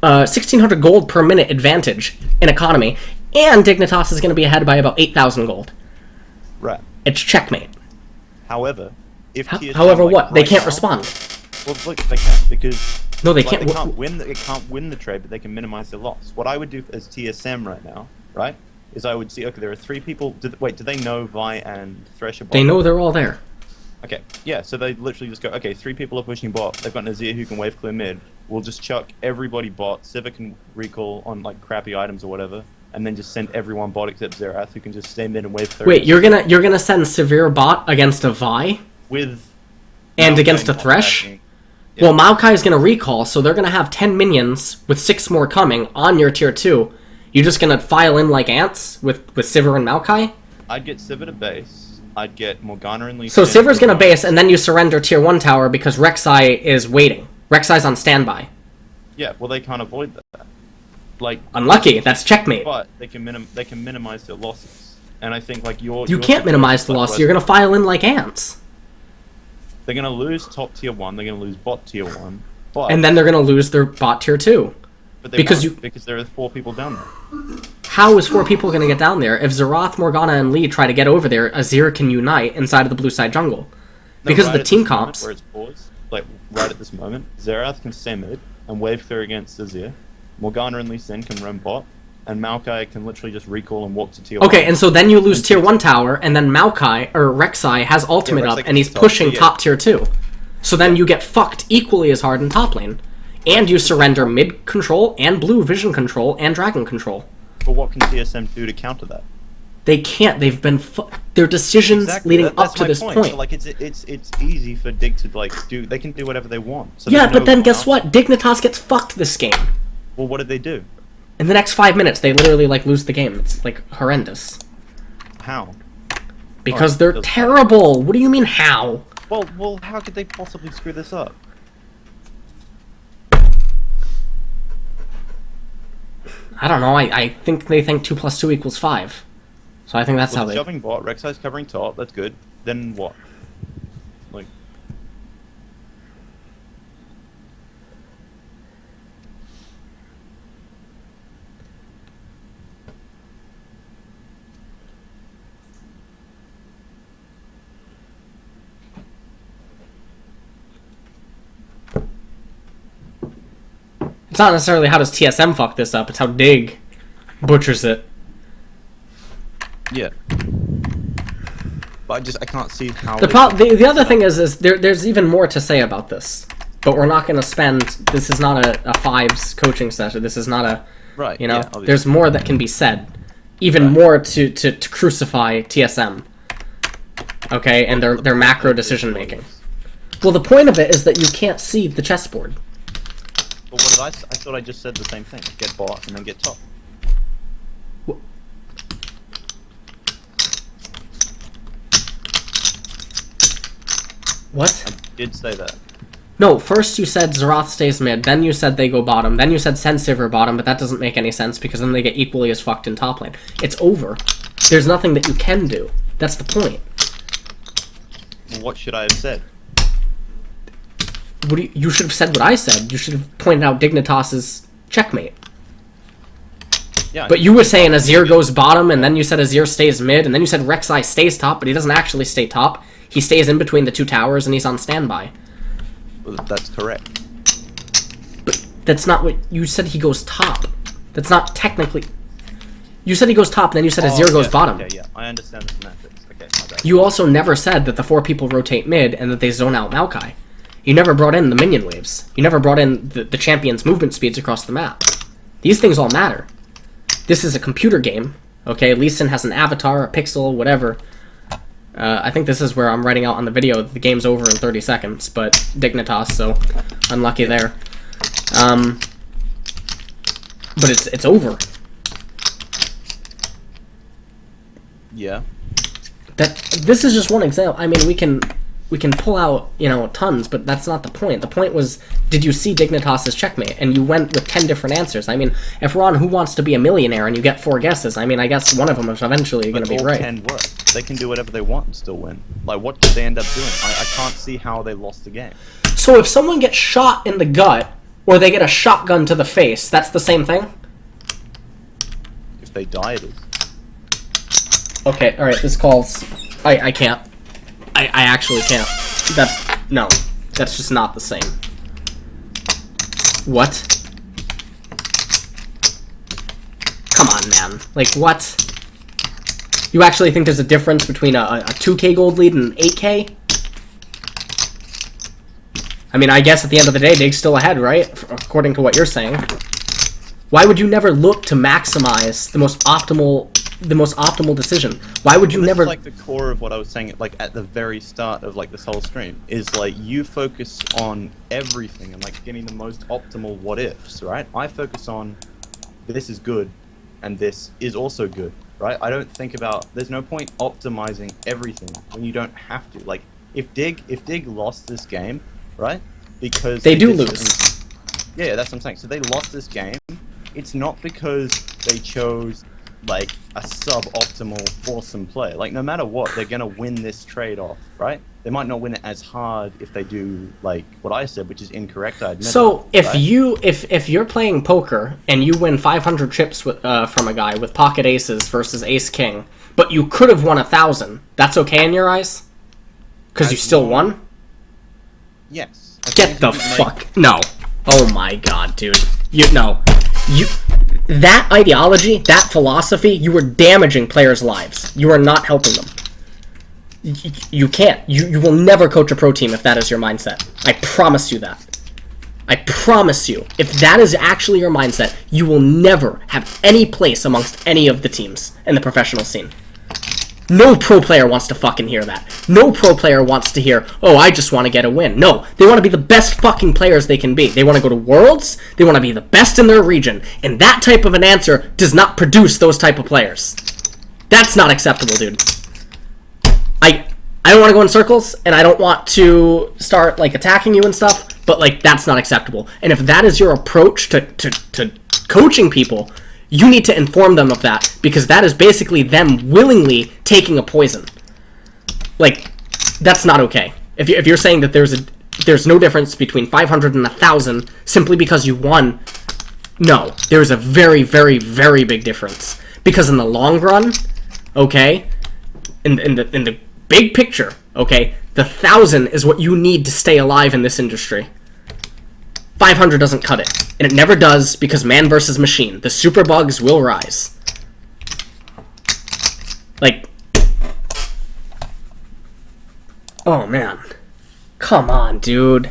1600 gold per minute advantage in economy. And Dignitas is going to be ahead by about 8,000 gold. Right. It's checkmate. However, if TSM, however, what? Right they can't now, respond. Well, look, they can't because no, they like, can't. They can't win. They can't win the trade, but they can minimize their loss. What I would do as TSM right now, right, is I would see. Okay, there are 3 people. Wait, do they know Vi and Thresh are bot? They know they're all there. Okay, yeah. So they literally just go. Okay, 3 people are pushing bot. They've got Nazir who can wave clear mid. We'll just chuck everybody bot. Sivir can recall on like crappy items or whatever. and then just send everyone bot except Xerath, who can just stay mid and wave third. Wait, you're gonna send Severe bot against a Vi? With... And Maokai against a not Thresh? lagging. Yeah. Well, Maokai is gonna recall, so they're gonna have 10 minions with 6 more coming on your tier 2. You're just gonna file in like ants with Sivir and Maokai? I'd get Sivir to base. I'd get Morgana and Lee So Sin Sivir's to gonna go. base, and then you surrender tier 1 tower because Rek'Sai is waiting. Rek'Sai's on standby. Yeah, well, they can't avoid that. Like, Unlucky, that's checkmate. but they can minimize their losses. And I think like You can't minimize the loss, you're gonna file in like ants. They're gonna lose top tier 1, they're gonna lose bot tier 1, but And then they're gonna lose their bot tier 2. but they because won't, because there are 4 people down there. How is 4 people gonna get down there? If Xerath, Morgana, and Lee try to get over there, Azir can unite inside of the blue side jungle. No, Because right of the at team this moment comps. where it's paused, like right at this moment, Xerath can stay mid and wave clear against Azir. Morgana and Lee Sin can roam bot, and Maokai can literally just recall and walk to tier 1. Okay, and so then you lose tier 1 tower, and then Maokai, or Rek'Sai, has ultimate Rek'Sai up, gets and he's top, pushing yeah. top tier 2. So then you get fucked equally as hard in top lane. And you surrender mid control, and blue vision control, and dragon control. But what can TSM do to counter that? They can't, they've been their decisions leading that's up to my this point. So, like it's easy for Dig to like do. They can do whatever they want. So Yeah, there's but no then guess counter. what? Dignitas gets fucked this game. Well, what did they do? In the next 5 minutes, they literally like lose the game. It's like horrendous. How? Because Oh, they're doesn't- terrible. What do you mean how? Well, how could they possibly screw this up? I don't know. I think they think 2 + 2 = 5. So I think that's how Well, they. shoving bot, Rek'Sai's covering top. That's good. Then what? Like, It's not necessarily how does TSM fuck this up. It's how Dig butchers it. yeah. But I can't see how. The other thing is there's even more to say about this, but we're not going to spend. This is not a fives coaching session. This is not a Right. you know. Yeah, obviously. There's more that can be said, even more to crucify TSM. Okay, and their macro decision making. Well, the point of it is that you can't see the chessboard. But what did I thought I just said the same thing. Get bot and then get top. What? I did say that. No, first you said Xerath stays mid, then you said they go bottom, then you said send Sivir bottom, but that doesn't make any sense because then they get equally as fucked in top lane. It's over. There's nothing that you can do. That's the point. Well, what should I have said? You should have said what I said. You should have pointed out Dignitas's checkmate. Yeah. But you were saying Azir goes bottom, and then you said Azir stays mid, and then you said Rek'Sai stays top, but he doesn't actually stay top. He stays in between the 2 towers, and he's on standby. Well, that's correct. But that's not what... You said he goes top. That's not technically... You said he goes top, and then you said Azir goes yes, bottom. Okay, yeah. I understand the semantics. Okay, my bad. You also never said that the 4 people rotate mid, and that they zone out Maokai. You never brought in the minion waves. You never brought in the champion's movement speeds across the map. These things all matter. This is a computer game, okay? Lee Sin has an avatar, a pixel, whatever. I think this is where I'm writing out on the video that the game's over in 30 seconds, but Dignitas, so unlucky there. But it's over. Yeah. This is just one example. I mean, we can pull out, tons, but that's not the point. The point was, did you see Dignitas's checkmate? And you went with 10 different answers. I mean, if we're on Who Wants to Be a Millionaire and you get 4 guesses, I mean, I guess one of them is eventually going to be all right. 10 work. They can do whatever they want and still win. Like, what did they end up doing? I can't see how they lost the game. So if someone gets shot in the gut, or they get a shotgun to the face, that's the same thing? If they die, it is. Okay, alright, this calls... I can't. I actually can't. No. That's just not the same. What? Come on, man. Like, what? You actually think there's a difference between a 2k gold lead and an 8k? I mean, I guess at the end of the day, Dig's still ahead, right? According to what you're saying. Why would you never look to maximize the most optimal decision? Why would you This never... is like the core of what I was saying, like at the very start of like this whole stream, is like you focus on everything and like getting the most optimal what ifs, right? I focus on this is good and this is also good, right? I don't think about, there's no point optimizing everything when you don't have to. Like if Dig lost this game, right? Because They do did lose. something- Yeah, that's what I'm saying. So they lost this game. It's not because they chose like a suboptimal awesome play. Like no matter what, they're gonna win this trade-off, right? They might not win it as hard if they do like what I said, which is incorrect. I admit. So if right? if you're playing poker and you win 500 chips with, from a guy with pocket aces versus ace king, but you could have won 1,000, that's okay in your eyes? Because you still won? Yes. Get the fuck... No. Oh my god, dude. That ideology, that philosophy, you were damaging players' lives. You are not helping them. You can't. You will never coach a pro team if that is your mindset. I promise you that. I promise you. If that is actually your mindset, you will never have any place amongst any of the teams in the professional scene. No pro player wants to fucking hear that. No pro player wants to hear, oh, I just want to get a win. No, they want to be the best fucking players they can be. They want to go to Worlds, they want to be the best in their region, and that type of an answer does not produce those type of players. That's not acceptable, dude. I don't want to go in circles, and I don't want to start, like, attacking you and stuff, but, like, that's not acceptable. And if that is your approach to coaching people, you need to inform them of that, because that is basically them willingly taking a poison. Like, that's not okay. If you're saying that there's no difference between 500 and 1,000 simply because you won, no, there's a very, very, very big difference. Because in the long run, okay, in the big picture, okay, the 1,000 is what you need to stay alive in this industry. 500 doesn't cut it. And it never does, because man versus machine. The super bugs will rise. Like... Oh, man. Come on, dude.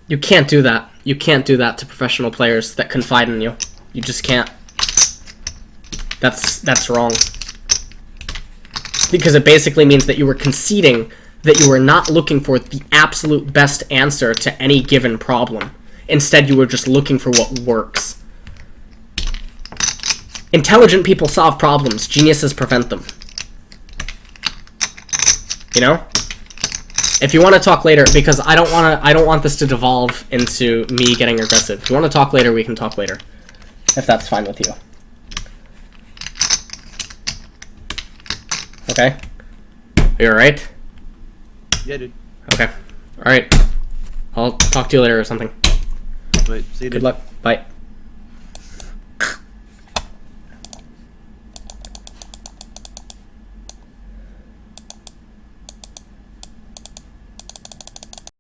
You can't do that. You can't do that to professional players that confide in you. You just can't. That's wrong. Because it basically means that you were conceding that you were not looking for the absolute best answer to any given problem. Instead, you were just looking for what works. Intelligent people solve problems. Geniuses prevent them. You know? If you want to talk later, because I don't want this to devolve into me getting aggressive. If you want to talk later, we can talk later. If that's fine with you. Okay? Are you alright? Yeah, dude. Okay. Alright. I'll talk to you later or something. Wait, see you, dude. Good luck. Bye.